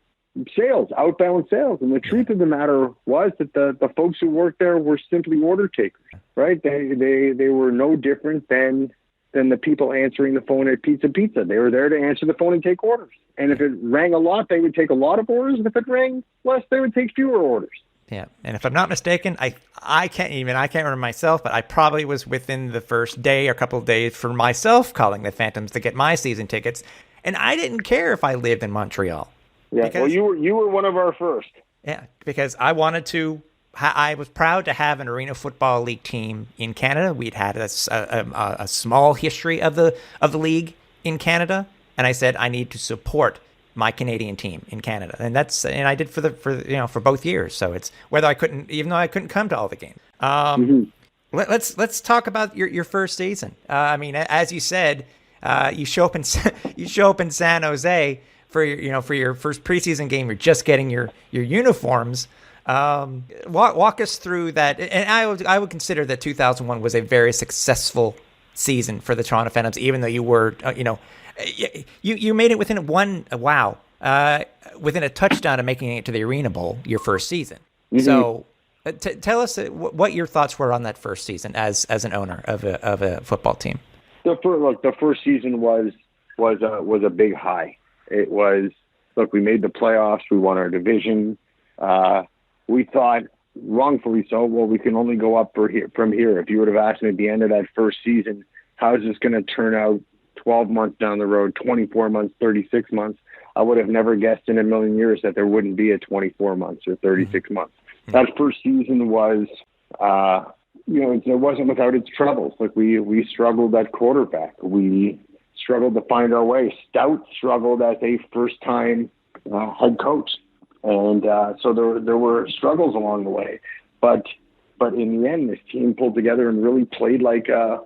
sales, outbound sales. And the truth of the matter was that the folks who worked there were simply order takers, right? They were no different than the people answering the phone at Pizza. They were there to answer the phone and take orders. And if it rang a lot, they would take a lot of orders. And if it rang less, they would take fewer orders. Yeah, and if I'm not mistaken, I can't remember myself, but I probably was within the first day or couple of days for myself calling the Phantoms to get my season tickets, and I didn't care if I lived in Montreal. Yeah, well, you were one of our first. Yeah, because I wanted to. I was proud to have an Arena Football League team in Canada. We'd had a small history of the league in Canada, and I said I need to support my Canadian team in Canada, and I did for both years. So it's whether I couldn't, even though I couldn't come to all the games. Let's talk about your first season. As you said, you show up in San Jose for your first preseason game. You're just getting your uniforms. Walk us through that. And I would consider that 2001 was a very successful season for the Toronto Phenoms, even though you were, you made it within within a touchdown of making it to the Arena Bowl your first season. Mm-hmm. So tell us what your thoughts were on that first season as an owner of a football team. The first season was a big high. It was, we made the playoffs, we won our division. We thought, wrongfully so, well, we can only go up from here. If you would have asked me at the end of that first season, how is this going to turn out 12 months down the road, 24 months, 36 months, I would have never guessed in a million years that there wouldn't be a 24 months or 36 months. That first season was, it wasn't without its troubles. We struggled at quarterback. We struggled to find our way. Stout struggled as a first-time head coach. And so there were struggles along the way. But in the end, this team pulled together and really played like a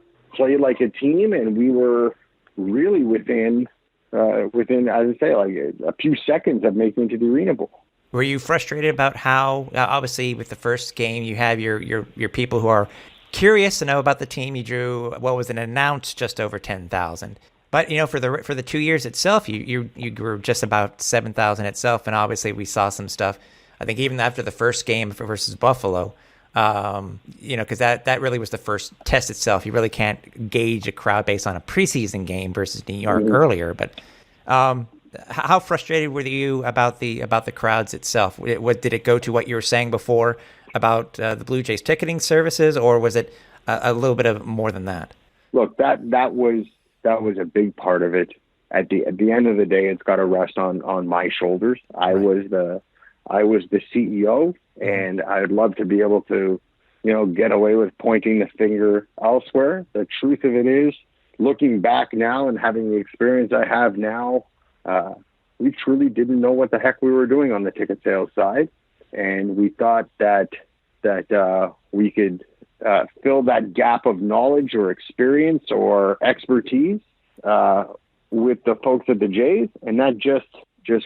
team, and we were really within, as I say, like a few seconds of making it to the Arena Bowl. Were you frustrated about how, obviously, with the first game, you have your people who are curious to know about the team? You drew what was announced just over 10,000, but for the 2 years itself, you grew just about 7,000 itself, and obviously we saw some stuff. I think even after the first game versus Buffalo, because that really was the first test itself. You really can't gauge a crowd based on a preseason game versus New York earlier, but. How frustrated were you about the crowds itself? Did it go to what you were saying before about the Blue Jays ticketing services, or was it a little bit of more than that? Look, that was a big part of it. At the end of the day, it's got to rest on my shoulders. I was the CEO, and I'd love to be able to, get away with pointing the finger elsewhere. The truth of it is, looking back now and having the experience I have now, we truly didn't know what the heck we were doing on the ticket sales side, and we thought that we could fill that gap of knowledge or experience or expertise with the folks at the Jays, and that just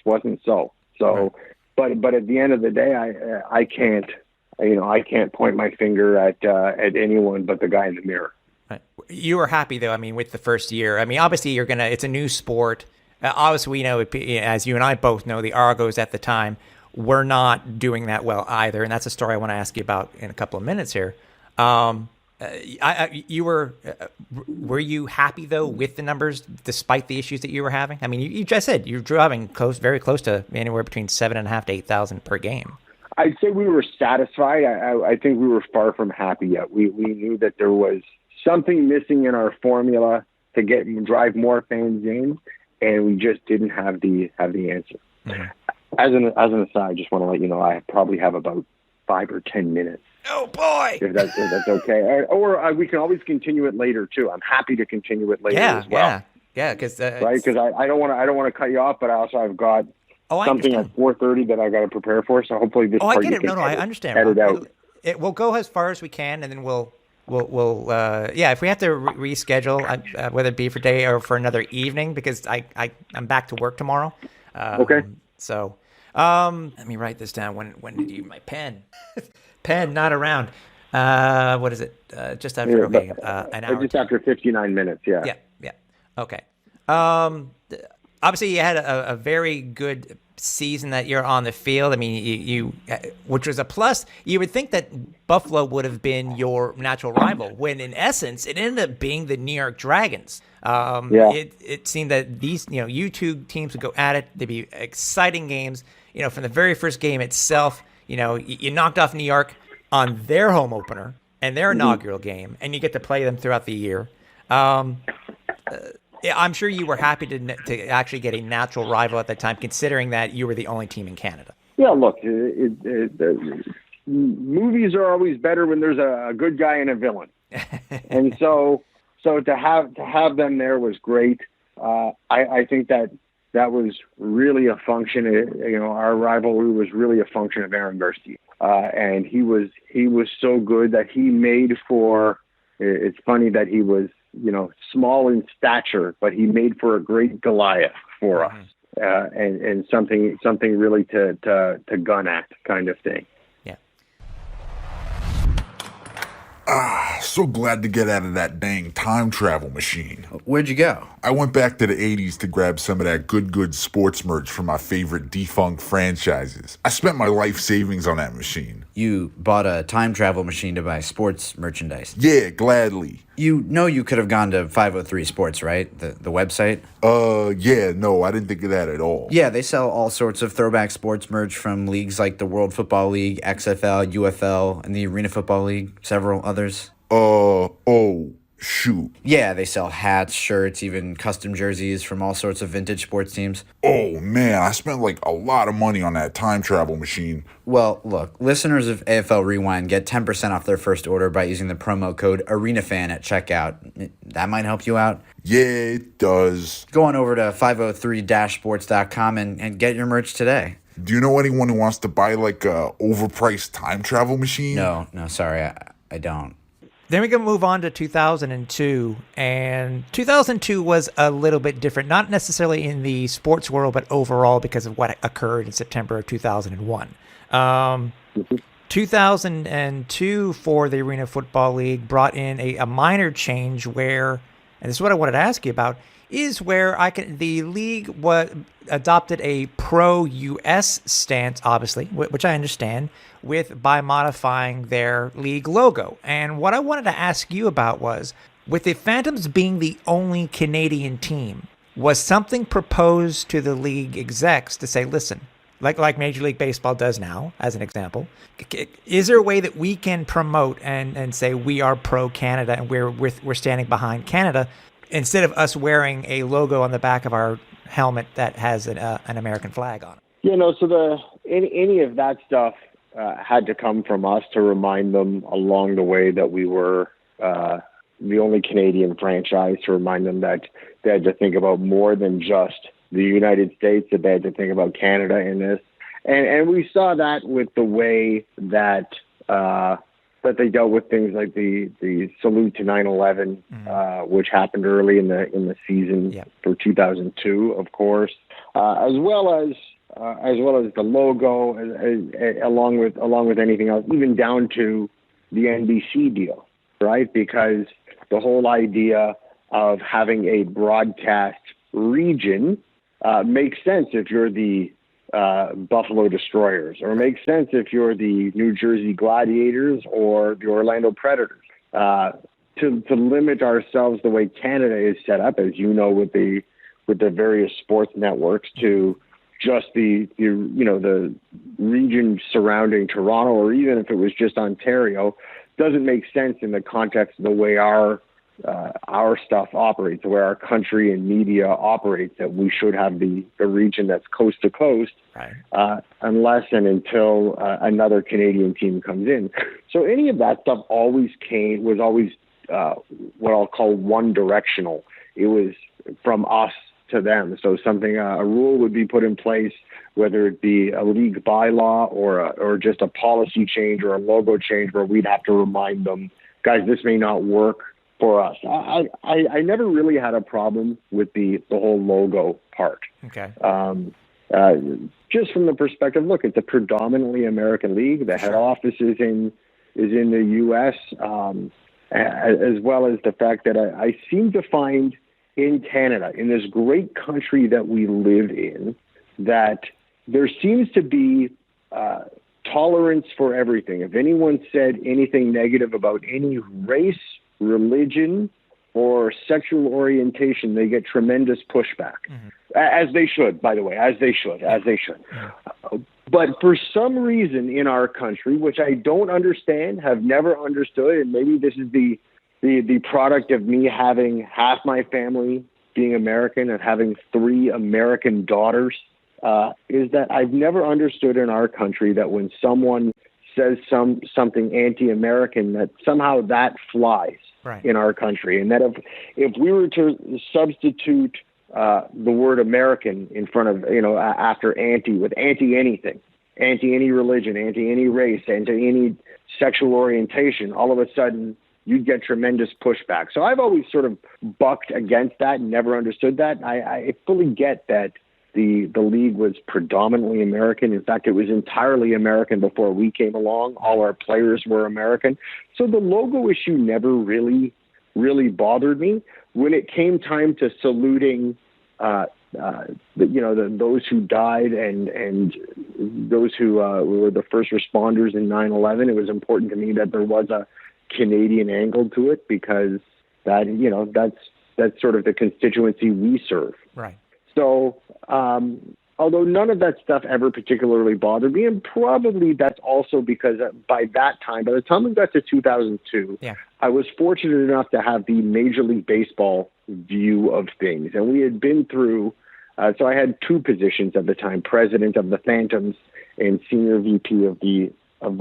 wasn't so. So, but at the end of the day, I can't point my finger at anyone but the guy in the mirror. You were happy though. I mean, with the first year. I mean, obviously it's a new sport. Obviously, we know, as you and I both know, the Argos at the time were not doing that well either, and that's a story I want to ask you about in a couple of minutes here. Were you happy though with the numbers despite the issues that you were having? I mean, you just said you're driving very close to anywhere between 7,500 to 8,000 per game. I'd say we were satisfied. I think we were far from happy yet. We knew that there was something missing in our formula to drive more fans in. And we just didn't have the answer. Mm-hmm. As an aside, I just want to let you know I probably have about 5 or 10 minutes. Oh boy! If that's okay, or we can always continue it later too. I'm happy to continue it later as well. Yeah, because Because I don't want to cut you off, but I've got something at 4:30 that I got to prepare for. So hopefully this. I get it. No, I understand. Edit out. We'll go as far as we can, and then we'll if we have to reschedule, whether it be for day or for another evening, because I'm back to work tomorrow. Okay. So let me write this down. When did you my pen? Pen not around. What is it? Just after an hour. Just after 59 minutes. Yeah. Yeah. Okay. Obviously you had a very good season that you're on the field. I mean, you which was a plus. You would think that Buffalo would have been your natural rival, when in essence it ended up being the New York Dragons. It seemed that these, you two teams would go at it. They'd be exciting games. From the very first game itself, you knocked off New York on their home opener and their inaugural game, and you get to play them throughout the year. I'm sure you were happy to actually get a natural rival at that time, considering that you were the only team in Canada. Yeah, look, movies are always better when there's a good guy and a villain, and so to have them there was great. I think that was really a function. Our rivalry was really a function of Aaron Garcia, and he was so good that he made for. It's funny that he was. Small in stature, but he made for a great Goliath for us, and something really to gun at, kind of thing. Yeah. So glad to get out of that dang time travel machine. Where'd you go? I went back to the 80s to grab some of that good sports merch from my favorite defunct franchises. I spent my life savings on that machine. You bought a time travel machine to buy sports merchandise. Yeah, gladly. You know you could have gone to 503 Sports, right? The website? Yeah, no, I didn't think of that at all. Yeah, they sell all sorts of throwback sports merch from leagues like the World Football League, XFL, UFL, and the Arena Football League, several others. Shoot. Yeah, they sell hats, shirts, even custom jerseys from all sorts of vintage sports teams. Oh, man, I spent like a lot of money on that time travel machine. Well, look, listeners of AFL Rewind get 10% off their first order by using the promo code ARENAFAN at checkout. That might help you out. Yeah, it does. Go on over to 503-sports.com and get your merch today. Do you know anyone who wants to buy like a overpriced time travel machine? No, sorry, I don't. Then we can move on to 2002, and 2002 was a little bit different, not necessarily in the sports world, but overall because of what occurred in September of 2001. 2002 for the Arena Football League brought in a minor change where, and this is what I wanted to ask you about, is where the league adopted a pro-US stance, obviously, which I understand, by modifying their league logo. And what I wanted to ask you about was, with the Phantoms being the only Canadian team, was something proposed to the league execs to say, listen, like Major League Baseball does now, as an example, is there a way that we can promote and say we are pro-Canada and we're standing behind Canada, instead of us wearing a logo on the back of our helmet that has an American flag on it? So any of that stuff had to come from us to remind them along the way that we were the only Canadian franchise, to remind them that they had to think about more than just the United States, that they had to think about Canada in this. And we saw that with the way that they dealt with things like the salute to 9/11, which happened early in the season for 2002, of course, as well as the logo, along with anything else, even down to the NBC deal, right? Because the whole idea of having a broadcast region makes sense if you're the Buffalo Destroyers, or makes sense if you're the New Jersey Gladiators or the Orlando Predators. To limit ourselves the way Canada is set up, as you know, with the various sports networks, to just the region surrounding Toronto, or even if it was just Ontario, doesn't make sense in the context of the way our stuff operates, the way our country and media operates, that we should have the region that's coast to coast, right, unless and until another Canadian team comes in. So any of that stuff was always what I'll call one directional. It was from us to them. So a rule would be put in place, whether it be a league bylaw or just a policy change or a logo change, where we'd have to remind them, guys, this may not work for us. I never really had a problem with the whole logo part. Okay. Just from the perspective, look, it's a predominantly American league. The head office is in the U.S., as well as the fact that I seem to find in Canada, in this great country that we live in, that there seems to be tolerance for everything. If anyone said anything negative about any race, religion, or sexual orientation, they get tremendous pushback. Mm-hmm. As they should, by the way, as they should. Mm-hmm. But for some reason in our country, which I don't understand, have never understood, and maybe this is the product of me having half my family being American and having 3 American daughters, is that I've never understood in our country that when someone says something anti-American, that somehow that flies in our country. And that if we were to substitute the word American in front of, after anti, with anti-anything, anti-any religion, anti-any race, anti-any sexual orientation, all of a sudden you'd get tremendous pushback. So I've always sort of bucked against that and never understood that. I fully get that The league was predominantly American. In fact, it was entirely American before we came along. All our players were American. So the logo issue never really bothered me. When it came time to saluting, those who died and those who were the first responders in 9/11, it was important to me that there was a Canadian angle to it, because that's sort of the constituency we serve. Right. So, although none of that stuff ever particularly bothered me, and probably that's also because by the time we got to 2002, I was fortunate enough to have the Major League Baseball view of things. And we had been through, so I had two positions at the time, president of the Phantoms and senior VP of the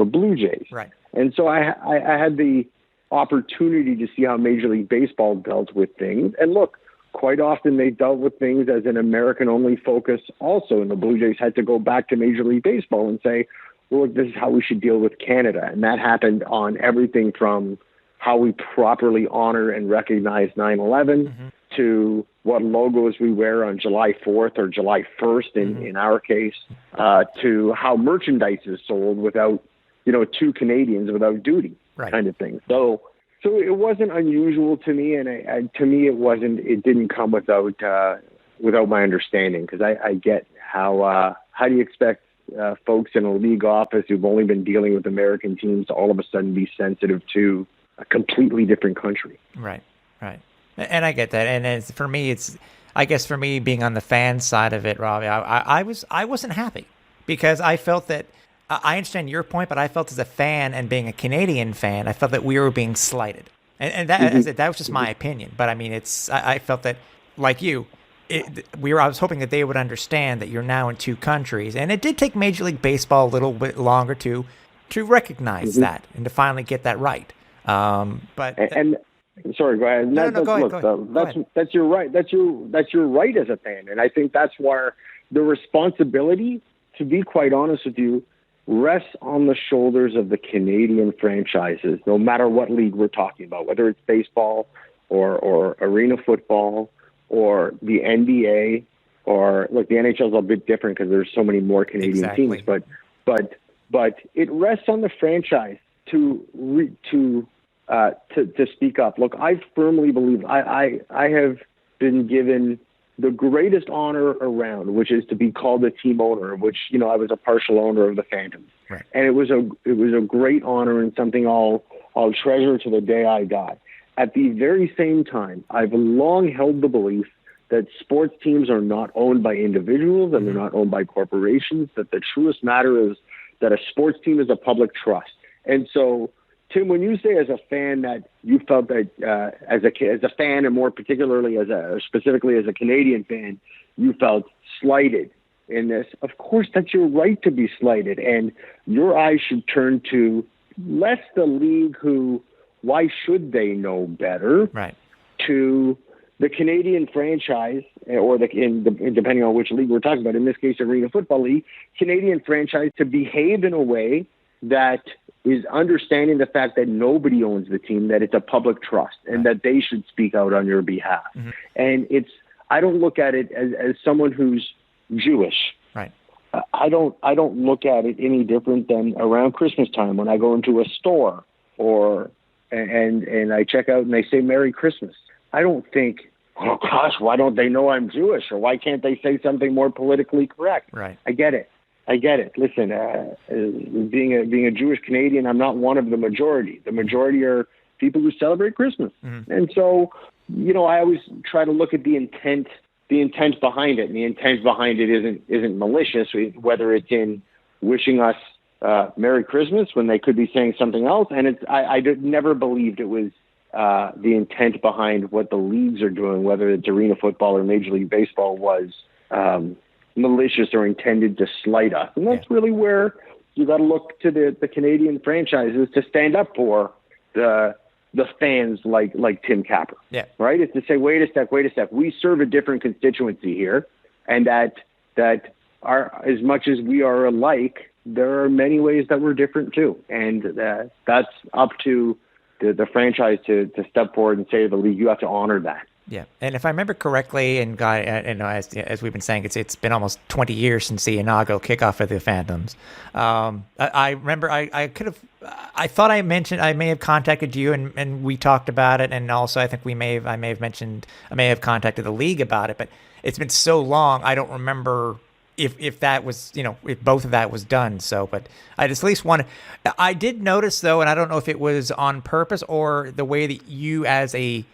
Blue Jays. Right. And so I had the opportunity to see how Major League Baseball dealt with things. And look, quite often they dealt with things as an American-only focus also, and the Blue Jays had to go back to Major League Baseball and say, well, look, this is how we should deal with Canada. And that happened on everything from how we properly honor and recognize 9/11 to what logos we wear on July 4th or July 1st in our case, to how merchandise is sold without, two Canadians without duty, kind of thing. So it wasn't unusual to me, and to me it didn't come without my understanding, because I get how do you expect folks in a league office who've only been dealing with American teams to all of a sudden be sensitive to a completely different country. Right. And I get that. And for me being on the fan side of it, Robbie, I wasn't happy, because I felt that, I understand your point, but I felt as a fan and being a Canadian fan, I felt that we were being slighted. And that was just my opinion. But I mean, I felt that, like you, I was hoping that they would understand that you're now in two countries. And it did take Major League Baseball a little bit longer to recognize that and to finally get that right. Sorry, go ahead. No, go ahead. That's your right. That's your right as a fan. And I think that's where the responsibility, to be quite honest with you, rests on the shoulders of the Canadian franchises, no matter what league we're talking about, whether it's baseball or arena football or the NBA, or look, the NHL is a bit different because there's so many more Canadian teams, but it rests on the franchise to speak up. Look, I firmly believe I have been given the greatest honor around, which is to be called a team owner, which, I was a partial owner of the Phantoms. Right. And it was a great honor and something I'll treasure to the day I die. At the very same time, I've long held the belief that sports teams are not owned by individuals and they're not owned by corporations, that the truest matter is that a sports team is a public trust. And so, Tim, when you say as a fan that you felt that as a fan, and more particularly specifically as a Canadian fan, you felt slighted in this, of course, that's your right to be slighted. And your eyes should turn to less the league who, why should they know better, right, to the Canadian franchise, or depending on which league we're talking about, in this case, Arena Football League, Canadian franchise to behave in a way that is understanding the fact that nobody owns the team, that it's a public trust, and that they should speak out on your behalf. And I don't look at it as someone who's Jewish. Right. I don't look at it any different than around Christmas time when I go into a store and I check out and they say Merry Christmas. I don't think, oh gosh, why don't they know I'm Jewish, or why can't they say something more politically correct? Right. I get it. Listen, being a Jewish Canadian, I'm not one of the majority. The majority are people who celebrate Christmas. And so, I always try to look at the intent behind it. And the intent behind it isn't malicious, whether it's in wishing us Merry Christmas when they could be saying something else. And I never believed it was the intent behind what the leagues are doing, whether it's Arena Football or Major League Baseball, was malicious or intended to slight us. And that's really where you got to look to the Canadian franchises to stand up for the fans like Tim Capper. Yeah. Right? It's to say, wait a sec. We serve a different constituency here, and that are, as much as we are alike, there are many ways that we're different too. And that's up to the franchise to step forward and say to the league, you have to honor that. Yeah, and if I remember correctly, and God, as we've been saying, it's been almost 20 years since the inaugural kickoff of the Phantoms. I remember I could have, I thought I may have contacted you, and we talked about it, and also I think I may have contacted the league about it, but it's been so long, I don't remember if that was, if both of that was done. So, but I just at least wanted, I did notice though, and I don't know if it was on purpose or the way that you as a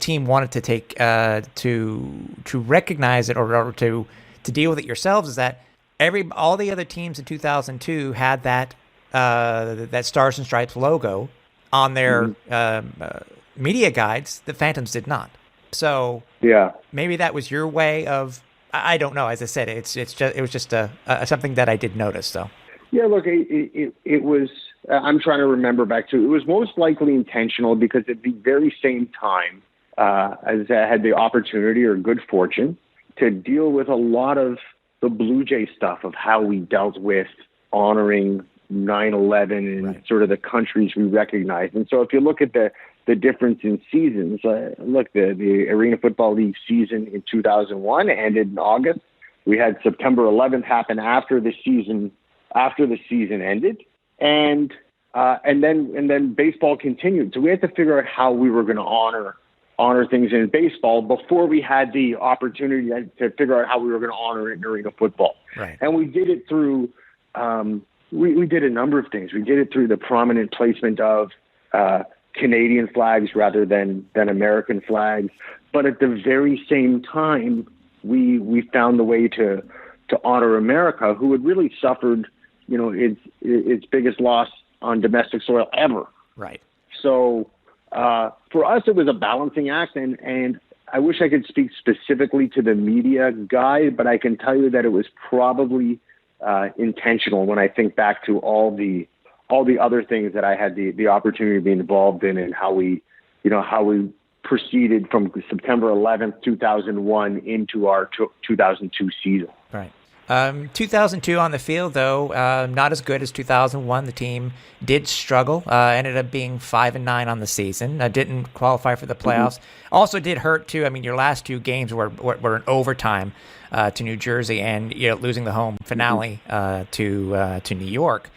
team wanted to take to recognize it or to deal with it yourselves, is that all the other teams in 2002 had that Stars and Stripes logo on their media guides. The Phantoms did not. So Yeah. maybe that was your way of, I don't know. As I said, it was just something that I did notice. So Yeah, look, it was, I'm trying to remember back to, it was most likely intentional because at the very same time, as I had the opportunity or good fortune to deal with a lot of the Blue Jay stuff of how we dealt with honoring 9/11 and sort of the countries we recognize. And so if you look at the difference in seasons, look, the Arena Football League season in 2001 ended in August. We had September 11th happen after the season ended, and then baseball continued. So we had to figure out how we were going to honor things in baseball before we had the opportunity to figure out how we were going to honor it in arena football. Right. And we did it through we did a number of things. We did it through the prominent placement of Canadian flags rather than American flags. But at the very same time, we found the way to honor America, who had really suffered, its biggest loss on domestic soil ever. right. So for us, it was a balancing act, and I wish I could speak specifically to the media guy, but I can tell you that it was probably intentional when I think back to all the other things that I had the opportunity to be involved in, and how we proceeded from September 11th, 2001 into our 2002 season. Right. 2002 on the field, though, not as good as 2001. The team did struggle, ended up being 5-9 on the season, didn't qualify for the playoffs. Also did hurt, too. I mean, your last two games were in overtime to New Jersey, and losing the home finale to New York.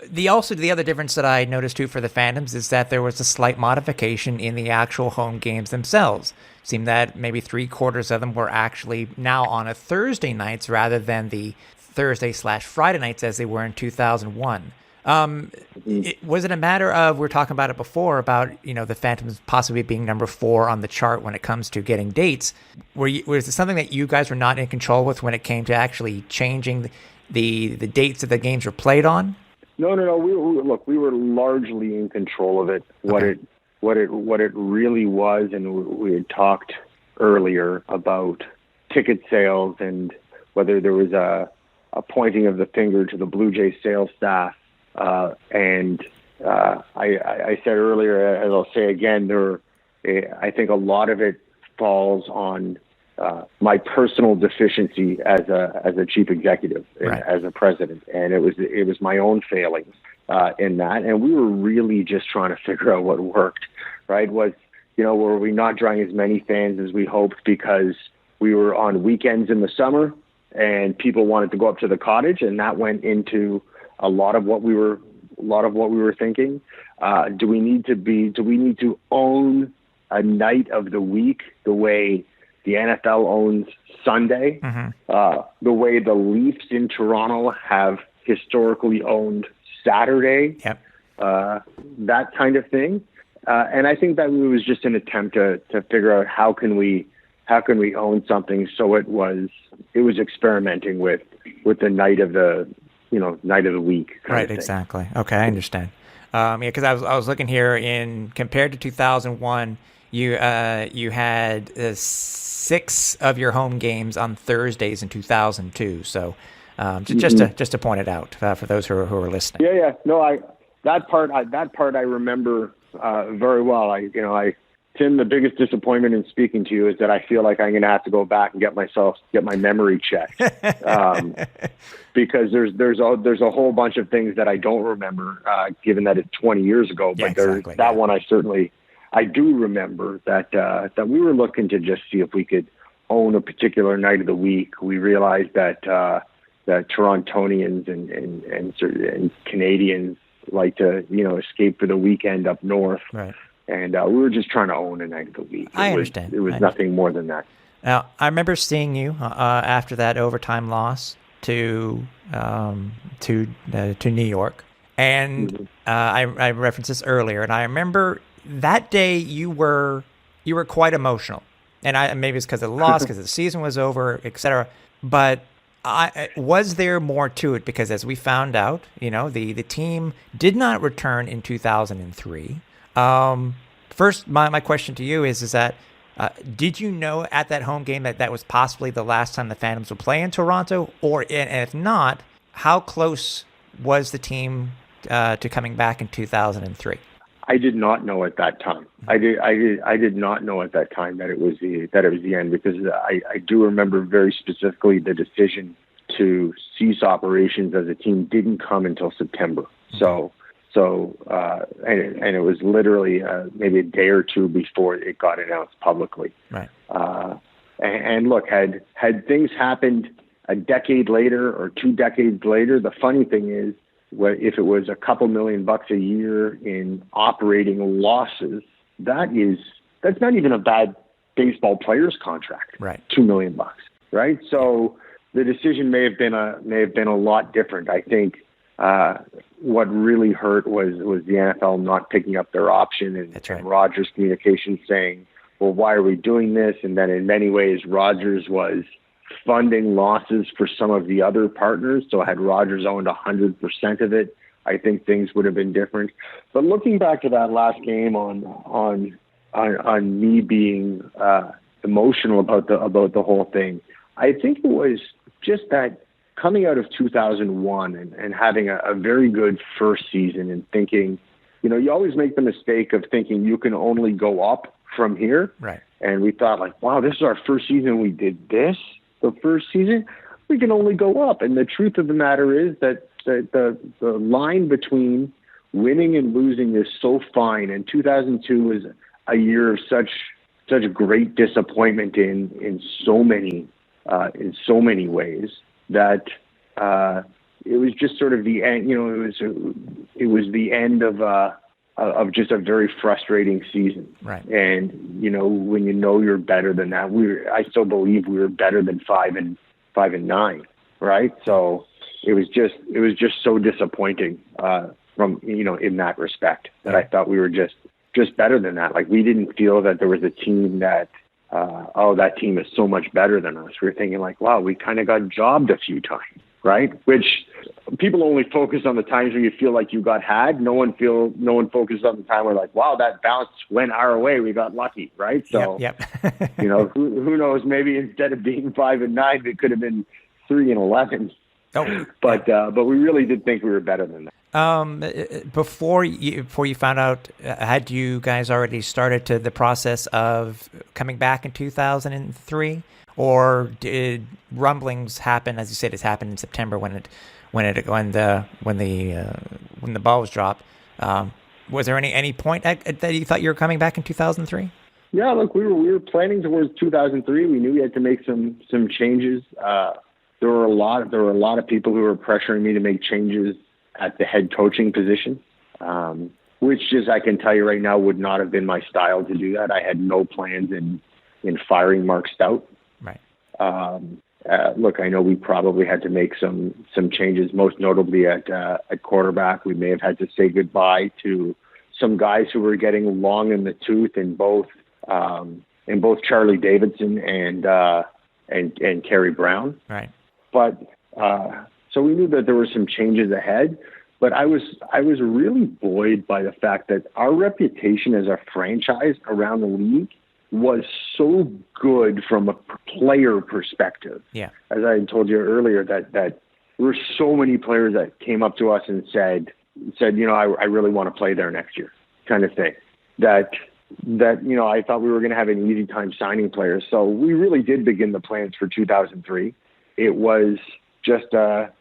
The other difference that I noticed too for the Phantoms is that there was a slight modification in the actual home games themselves. It seemed that maybe 3/4 of them were actually now on a Thursday nights rather than the Thursday/Friday nights as they were in 2001. Was it a matter of, we're talking about it before, about the Phantoms possibly being number 4 on the chart when it comes to getting dates? Was it something that you guys were not in control with when it came to actually changing the dates that the games were played on? No. We were largely in control of it. Okay. What it really was, and we had talked earlier about ticket sales and whether there was a pointing of the finger to the Blue Jay sales staff. I said earlier, as I'll say again, I think a lot of it falls on my personal deficiency as a chief executive, right, and as a president, and it was my own failings in that, and we were really just trying to figure out what worked. Right? Were we not drawing as many fans as we hoped because we were on weekends in the summer and people wanted to go up to the cottage, and that went into a lot of what we were thinking. Do we need to own a night of the week the way the NFL owns Sunday, the way the Leafs in Toronto have historically owned Saturday, that kind of thing. And I think that it was just an attempt to figure out how can we own something. So it was experimenting with the night of the week. Right. Exactly. Okay. I understand. Because I was looking here, compared to 2001, you had 6 of your home games on Thursdays in 2002. So just to point it out for those who are listening. Yeah. No, that part I remember very well. Tim, the biggest disappointment in speaking to you is that I feel like I'm going to have to go back and get my memory checked, because there's a whole bunch of things that I don't remember, given that it's 20 years ago. But exactly, that one I certainly I do remember that we were looking to just see if we could own a particular night of the week. We realized that Torontonians and Canadians like to, escape for the weekend up north. Right. And we were just trying to own a night of the week. I understand. It was nothing more than that. Now, I remember seeing you after that overtime loss to New York, and I referenced this earlier, and I remember that day you were quite emotional, and maybe it's because of the loss, because the season was over, etc. But was there more to it? Because as we found out, the team did not return in 2003. First, my question to you is that did you know at that home game that was possibly the last time the Phantoms would play in Toronto? And if not, how close was the team to coming back in 2003? I did not know at that time. I did not know at that time that it was the end, because I do remember very specifically the decision to cease operations as a team didn't come until September. So it was literally maybe a day or two before it got announced publicly. Right. And look, had things happened a decade later or 2 decades later, the funny thing is, if it was a couple $1 million a year in operating losses, that's not even a bad baseball player's contract. Right. $2 million, right? So the decision may have been a lot different. I think what really hurt was the NFL not picking up their option, and Rogers' communication saying, well, why are we doing this? And then in many ways, Rogers was funding losses for some of the other partners. So had Rogers owned 100% of it, I think things would have been different. But looking back to that last game on me being emotional about the whole thing, I think it was just that coming out of 2001 and having a very good first season and thinking, you always make the mistake of thinking you can only go up from here. Right. And we thought wow, this is our first season. We did this. The first season, we can only go up. And the truth of the matter is that the line between winning and losing is so fine. And 2002 was a year of such great disappointment in so many ways that it was just sort of the end. It was the end of just a very frustrating season. Right. And, when you're better than that, I still believe we were better than 5-9. Right. So it was just so disappointing, from, in that respect, that I thought we were just better than that. Like, we didn't feel that there was a team that, that team is so much better than us. We were thinking wow, we kind of got jobbed a few times. Right. Which people only focus on the times when you feel like you got had. No one focuses on the time where wow, that bounce went our way. We got lucky. Right. So, yep. who knows, maybe instead of being 5-9, it could have been 3-11. Oh, but we really did think we were better than that. Before you found out, had you guys already started the process of coming back in 2003? Or did rumblings happen? As you said, it's happened in September when the ball was dropped. Was there any point that you thought you were coming back in 2003? Yeah, look, we were planning towards 2003. We knew we had to make some changes. There were a lot of people who were pressuring me to make changes at the head coaching position, which, as I can tell you right now, would not have been my style to do that. I had no plans in firing Mark Stout. Right. Look, I know we probably had to make some changes, most notably at quarterback. We may have had to say goodbye to some guys who were getting long in the tooth in both Charlie Davidson and Kerry Brown. Right. But so we knew that there were some changes ahead. But I was really buoyed by the fact that our reputation as a franchise around the league was so good from a player perspective. Yeah. As I had told you earlier, that there were so many players that came up to us and said, I really want to play there next year, kind of thing. That I thought we were going to have an easy time signing players. So we really did begin the plans for 2003. It was just a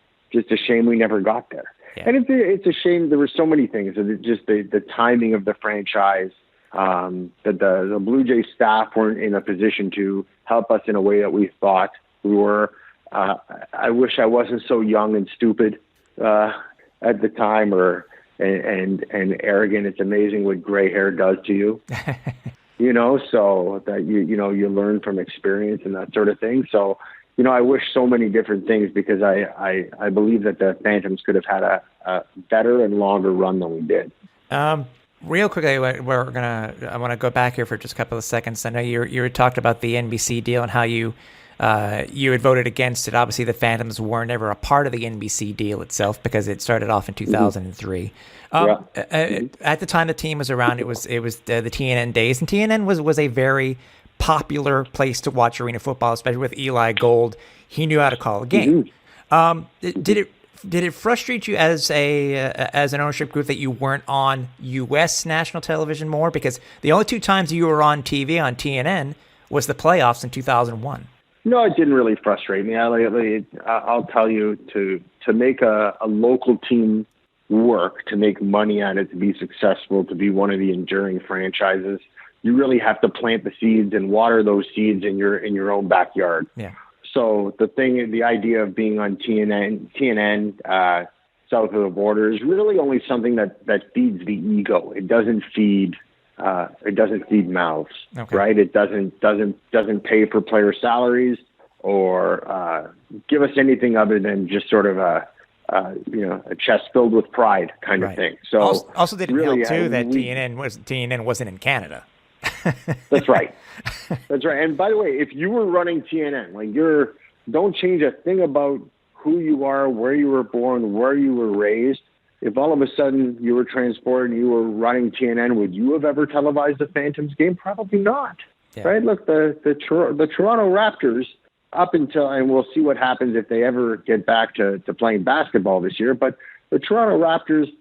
shame we never got there. Yeah. And it's a shame. There were so many things. Just the timing of the franchise. that the Blue Jays staff weren't in a position to help us in a way that we thought we were. I wish I wasn't so young and stupid at the time, and arrogant. It's amazing what gray hair does to you. So that you learn from experience and that sort of thing. So, I wish so many different things, because I believe that the Phantoms could have had a better and longer run than we did. Real quickly, I want to go back here for just a couple of seconds. I know you talked about the NBC deal and how you had voted against it. Obviously, the Phantoms weren't ever a part of the NBC deal itself, because it started off in 2003. At the time the team was around, it was the TNN days, and TNN was a very popular place to watch arena football, especially with Eli Gold. He knew how to call a game. Did it frustrate you as an ownership group that you weren't on U.S. national television more? Because the only two times you were on TV on TNN was the playoffs in 2001. No, it didn't really frustrate me. I'll tell you, to make a local team work, to make money at it, to be successful, to be one of the enduring franchises, you really have to plant the seeds and water those seeds in your own backyard. Yeah. So the idea of being on TNN south of the border is really only something that feeds the ego. It doesn't feed mouths, okay. Right? It doesn't pay for player salaries or give us anything other than just sort of a chest filled with pride kind of thing. So also didn't help too that TNN wasn't in Canada. That's right. That's right. And by the way, if you were running TNN, don't change a thing about who you are, where you were born, where you were raised. If all of a sudden you were transported and you were running TNN, would you have ever televised a Phantoms game? Probably not. Yeah. Right? Look, the Toronto Raptors, up until, and we'll see what happens if they ever get back to playing basketball this year, but the Toronto Raptors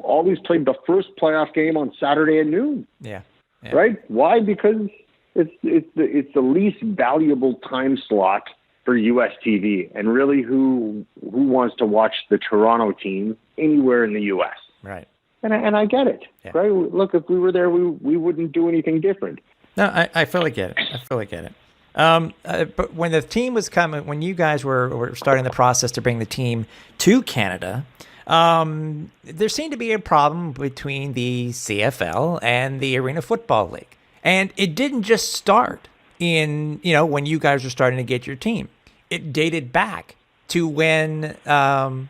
always played the first playoff game on Saturday at noon. Yeah. Right? Why? Because it's the least valuable time slot for U.S. TV, and really, who wants to watch the Toronto team anywhere in the U.S.? Right. And I get it. Yeah. Right? Look, if we were there, we wouldn't do anything different. No, I fully get it. But when the team was coming, when you guys were starting the process to bring the team to Canada, there seemed to be a problem between the CFL and the Arena Football League. And it didn't just start in, when you guys were starting to get your team. It dated back to when a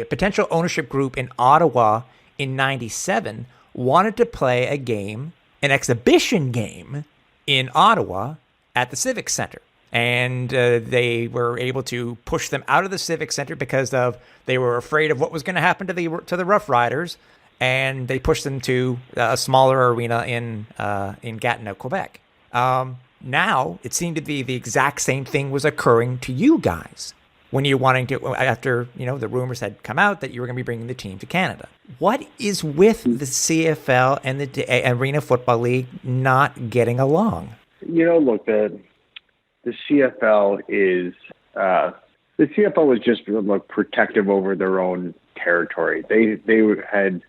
potential ownership group in Ottawa in 97 wanted to play an exhibition game in Ottawa at the Civic Center. And they were able to push them out of the Civic Center because they were afraid of what was going to happen to the Rough Riders, and they pushed them to a smaller arena in Gatineau, Quebec. Now it seemed to be the exact same thing was occurring to you guys when you're wanting to, after the rumors had come out that you were going to be bringing the team to Canada. What is with the CFL and the Arena Football League not getting along? Look, the CFL was just protective over their own territory. They had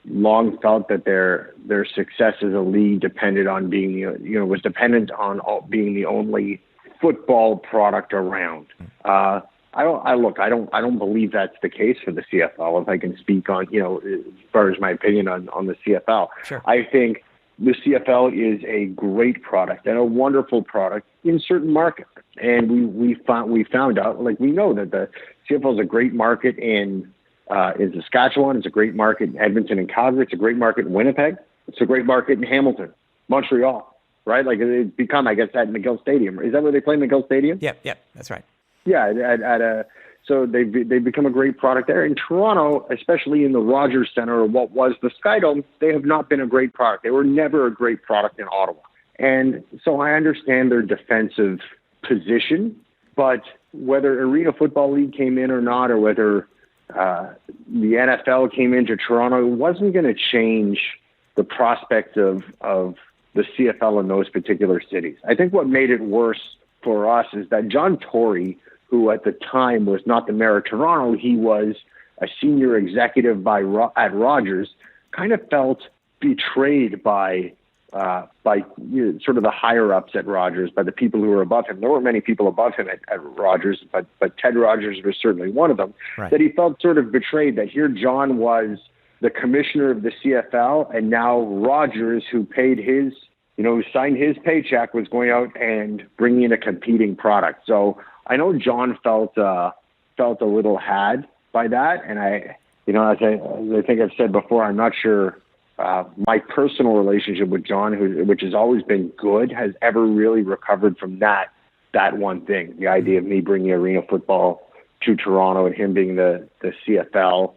long felt that their success as a league depended on being was dependent on being the only football product around. I don't believe that's the case for the CFL. If I can speak on as far as my opinion on the CFL, sure. I think the CFL is a great product and a wonderful product in certain markets. And we found out, we know that the CFL is a great market in Saskatchewan. It's a great market in Edmonton and Calgary. It's a great market in Winnipeg. It's a great market in Hamilton, Montreal, right? It's become, I guess, at McGill Stadium. Is that where they play, McGill Stadium? Yep, that's right. Yeah, so they've become a great product there. In Toronto, especially in the Rogers Centre, or what was the Skydome, they have not been a great product. They were never a great product in Ottawa. And so I understand their defensive position, but whether Arena Football League came in or not, or whether the NFL came into Toronto, it wasn't going to change the prospect of the CFL in those particular cities. I think what made it worse for us is that John Tory, who at the time was not the mayor of Toronto, he was a senior executive at Rogers, kind of felt betrayed by sort of the higher ups at Rogers, by the people who were above him. There weren't many people above him at Rogers, but Ted Rogers was certainly one of them. Right. That he felt sort of betrayed, that here John was the commissioner of the CFL, and now Rogers, who paid his, who signed his paycheck, was going out and bringing in a competing product. So I know John felt a little had by that, and as I think I've said before, I'm not sure. My personal relationship with John, which has always been good, has ever really recovered from that one thing. The idea of me bringing arena football to Toronto and him being the CFL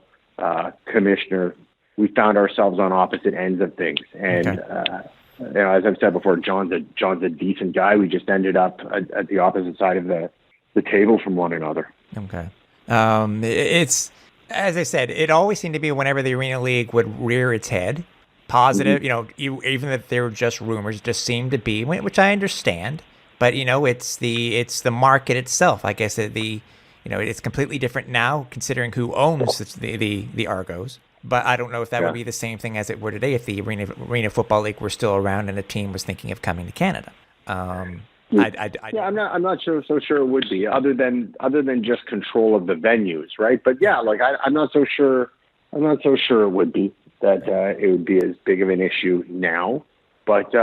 commissioner. We found ourselves on opposite ends of things. And, as I've said before, John's a decent guy. We just ended up at the opposite side of the table from one another. Okay. It's, as I said, it always seemed to be whenever the Arena League would rear its head, positive, even if they were just rumors, just seemed to be, which I understand, but it's the market itself. I guess it's completely different now considering who owns the Argos, but I don't know if that would be the same thing as it were today if the Arena Football League were still around and a team was thinking of coming to Canada. I'm not so sure it would be, other than just control of the venues, right? But I'm not so sure it would be that it would be as big of an issue now. But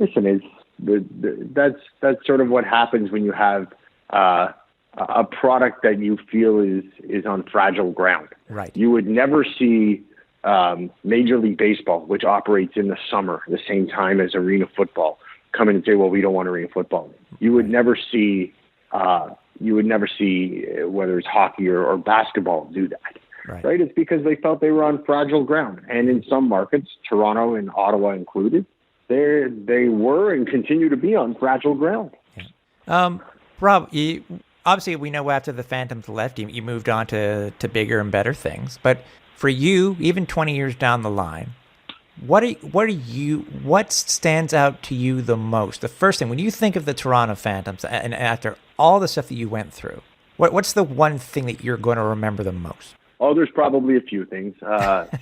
listen, that's sort of what happens when you have a product that you feel is on fragile ground. Right. You would never see Major League Baseball, which operates in the summer, the same time as arena football, come in and say, well, we don't want arena football. You would never see whether it's hockey or basketball do that. Right? It's because they felt they were on fragile ground. And in some markets, Toronto and Ottawa included, they were and continue to be on fragile ground. Yeah. Rob, obviously we know after the Phantoms left, you moved on to bigger and better things. But for you, even 20 years down the line, what stands out to you the most? The first thing, when you think of the Toronto Phantoms, and after all the stuff that you went through, what's the one thing that you're going to remember the most? Oh, there's probably a few things.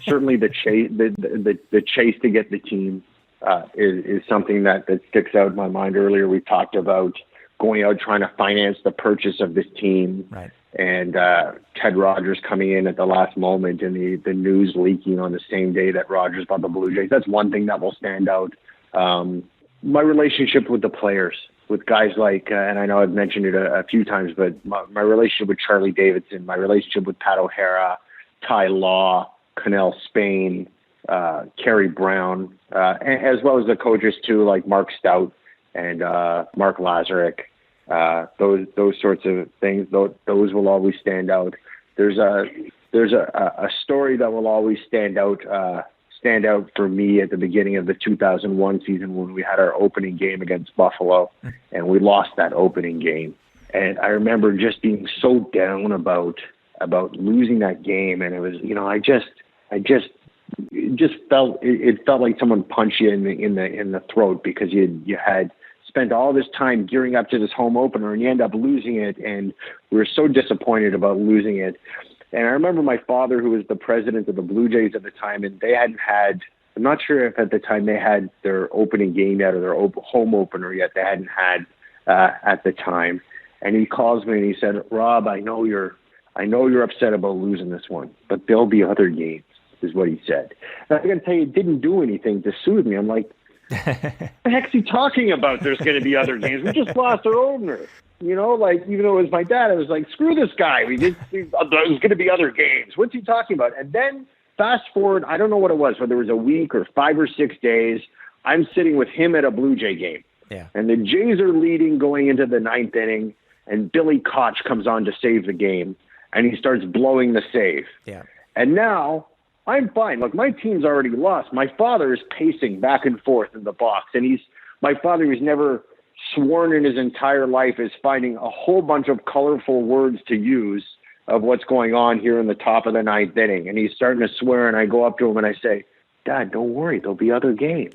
Certainly the chase to get the team is something that sticks out in my mind. Earlier we talked about going out trying to finance the purchase of this team. Right. And Ted Rogers coming in at the last moment and the news leaking on the same day that Rogers bought the Blue Jays. That's one thing that will stand out. My relationship with the players, with guys like, and I know I've mentioned it a few times, but my relationship with Charlie Davidson, my relationship with Pat O'Hara, Ty Law, Connell Spain, Kerry Brown, as well as the coaches too, like Mark Stout and Mark Lazarek. Those sorts of things, those will always stand out. There's a story that will always stand out for me at the beginning of the 2001 season when we had our opening game against Buffalo, and we lost that opening game. And I remember just being so down about losing that game, and it was, it felt like someone punched you in the throat because you had spent all this time gearing up to this home opener and you end up losing it. And we were so disappointed about losing it. And I remember my father, who was the president of the Blue Jays at the time, and they hadn't had, I'm not sure if at the time they had their opening game yet or their home opener yet. They hadn't had at the time. And he calls me and he said, Rob, I know you're upset about losing this one, but there'll be other games, is what he said. And I got to tell you, it didn't do anything to soothe me. I'm like, what the heck's he talking about? There's going to be other games. We just lost our opener. Even though it was my dad, I was like, screw this guy. There's going to be other games. What's he talking about? And then fast forward, I don't know what it was, whether it was a week or 5 or 6 days, I'm sitting with him at a Blue Jay game. Yeah. And the Jays are leading going into the 9th inning, and Billy Koch comes on to save the game, and he starts blowing the save. Yeah. And now I'm fine. Look, my team's already lost. My father is pacing back and forth in the box, and my father was never sworn in his entire life is finding a whole bunch of colorful words to use of what's going on here in the top of the 9th inning. And he's starting to swear, and I go up to him and I say, Dad, don't worry, there'll be other games.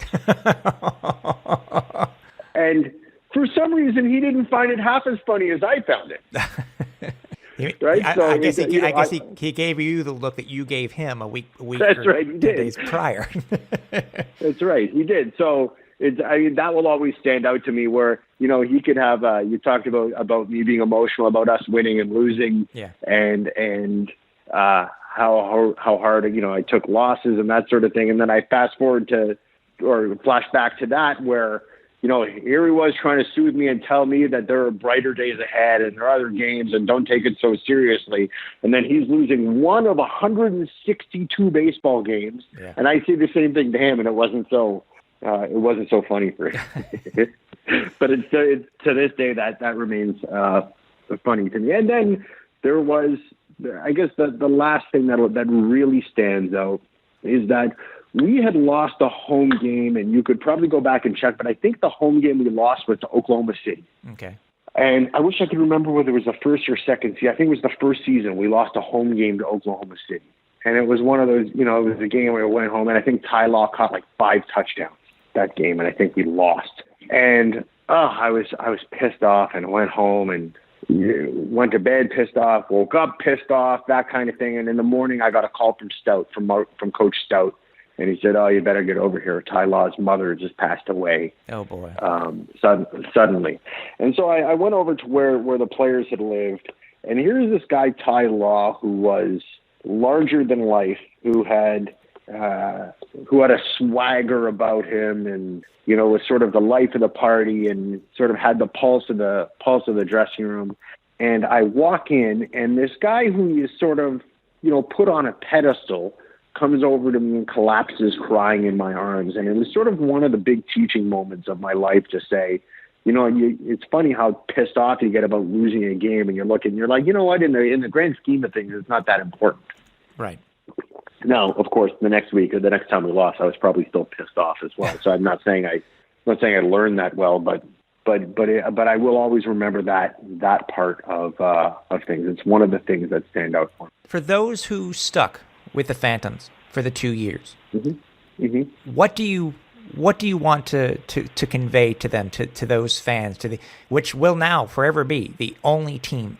And for some reason, he didn't find it half as funny as I found it. right? I guess he gave you the look that you gave him a week that's or right, he 10 did. days prior. That's right, he did. So that will always stand out to me where, he could have, you talked about me being emotional about us winning and losing, yeah, and how hard, I took losses and that sort of thing. And then I flash back to that where, here he was trying to soothe me and tell me that there are brighter days ahead and there are other games and don't take it so seriously. And then he's losing one of 162 baseball games. Yeah. And I say the same thing to him, and it wasn't so funny for him. But it's to this day that remains funny to me. And then there was, I guess the last thing that really stands out is that we had lost a home game, and you could probably go back and check, but I think the home game we lost was to Oklahoma City. Okay. And I wish I could remember whether it was the first or second season. I think it was the first season we lost a home game to Oklahoma City. And it was one of those, it was a game where we went home, and I think Ty Law caught like 5 touchdowns that game, and I think we lost. And I was pissed off, and went home and went to bed pissed off, woke up pissed off, that kind of thing. And in the morning, I got a call from Coach Stout. And he said, "Oh, you better get over here. Ty Law's mother just passed away." Oh boy! Suddenly, and so I went over to where the players had lived, and here's this guy Ty Law who was larger than life, who had a swagger about him, and was sort of the life of the party, and sort of had the pulse of the dressing room. And I walk in, and this guy who is sort of put on a pedestal comes over to me and collapses crying in my arms. And it was sort of one of the big teaching moments of my life to say, it's funny how pissed off you get about losing a game, and you're like, what, in the grand scheme of things, it's not that important. Right. Now, of course, the next week or the next time we lost, I was probably still pissed off as well. So I'm not saying I learned that well, but I will always remember that part of things. It's one of the things that stand out for me. For those who stuck with the Phantoms for the 2 years, mm-hmm. Mm-hmm. What do you want to convey to them, to those fans, which will now forever be the only team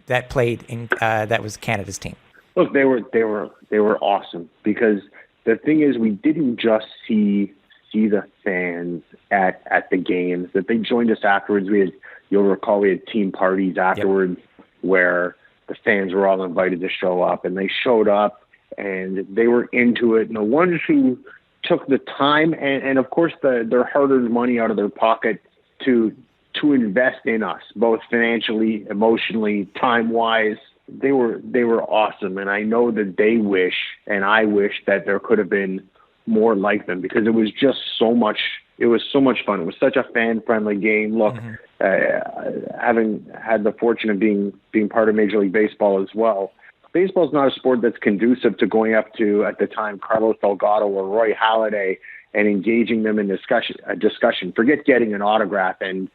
that played in that was Canada's team? Look, they were awesome, because the thing is, we didn't just see the fans at the games, that they joined us afterwards. You'll recall we had team parties afterwards. Yep. Where the fans were all invited to show up, and they showed up and they were into it. And the ones who took the time and of course their hard-earned money out of their pocket to invest in us, both financially, emotionally, time-wise, they were awesome. And I know that they wish, and I wish, that there could have been more like them, because it was just so much. It was so much fun. It was such a fan-friendly game. Look, having had the fortune of being part of Major League Baseball as well, baseball is not a sport that's conducive to going up to, at the time, Carlos Delgado or Roy Halladay and engaging them in discussion. Forget getting an autograph, and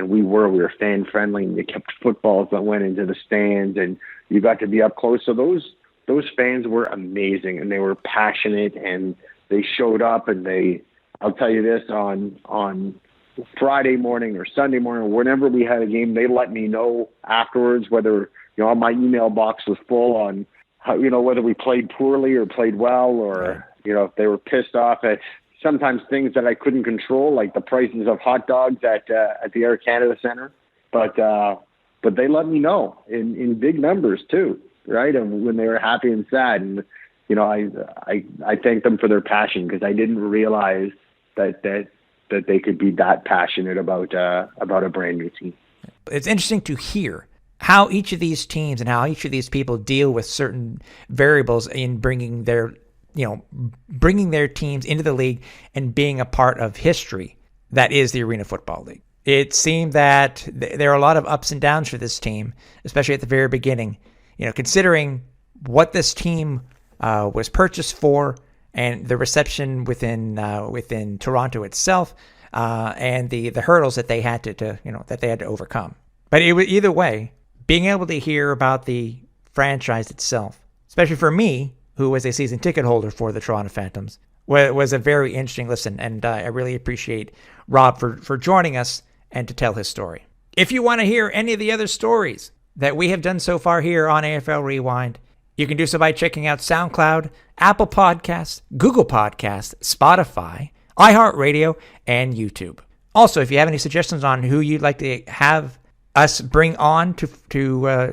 we were fan-friendly, and you kept footballs that went into the stands, and you got to be up close. So those fans were amazing, and they were passionate, and they showed up, and I'll tell you this, on Friday morning or Sunday morning, whenever we had a game, they let me know afterwards whether, my email box was full on how, whether we played poorly or played well, or, if they were pissed off at sometimes things that I couldn't control, like the prices of hot dogs at the Air Canada Center. But they let me know in big numbers too, right? And when they were happy and sad. And, I thank them for their passion, because I didn't realize that they could be that passionate about a brand new team. It's interesting to hear how each of these teams and how each of these people deal with certain variables in bringing their teams into the league and being a part of history that is the Arena Football League. It seemed that there are a lot of ups and downs for this team, especially at the very beginning. Considering what this team was purchased for, and the reception within Toronto itself, and the hurdles that they had to overcome. But either way, being able to hear about the franchise itself, especially for me, who was a season ticket holder for the Toronto Phantoms, was a very interesting listen, and I really appreciate Rob for joining us and to tell his story. If you want to hear any of the other stories that we have done so far here on AFL Rewind, you can do so by checking out SoundCloud, Apple Podcasts, Google Podcasts, Spotify, iHeartRadio, and YouTube. Also, if you have any suggestions on who you'd like to have us bring on to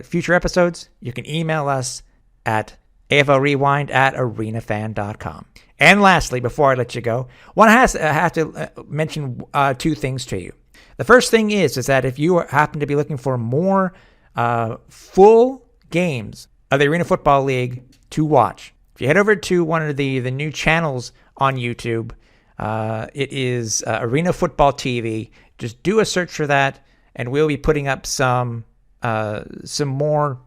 future episodes, you can email us at aflrewind@arenafan.com. And lastly, before I let you go, I have to mention two things to you. The first thing is that if you happen to be looking for more full games of the Arena Football League to watch, if you head over to one of the new channels on YouTube, it is Arena Football TV. Just do a search for that, and we'll be putting up some more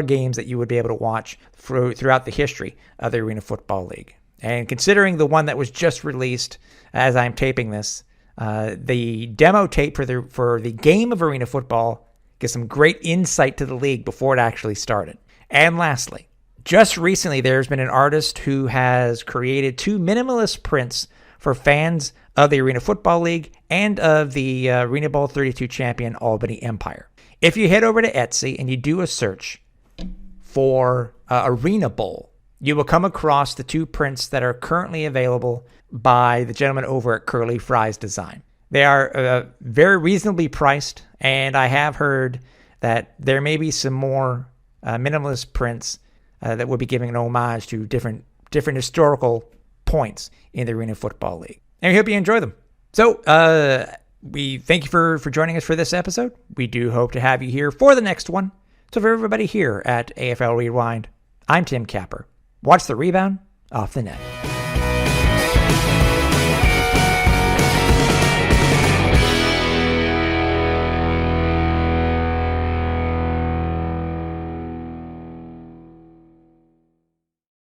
games that you would be able to watch throughout the history of the Arena Football League. And considering the one that was just released as I'm taping this, the demo tape for the game of Arena Football gives some great insight to the league before it actually started. And lastly, just recently there's been an artist who has created 2 minimalist prints for fans of the Arena Football League and of the Arena Bowl 32 champion Albany Empire. If you head over to Etsy and you do a search for Arena Bowl, you will come across the 2 prints that are currently available by the gentleman over at Curly Fries Design. They are very reasonably priced, and I have heard that there may be some more minimalist prints that will be giving an homage to different historical points in the Arena Football League. And we hope you enjoy them. So, we thank you for joining us for this episode. We do hope to have you here for the next one. So for everybody here at AFL Rewind, I'm Tim Capper. Watch the rebound off the net.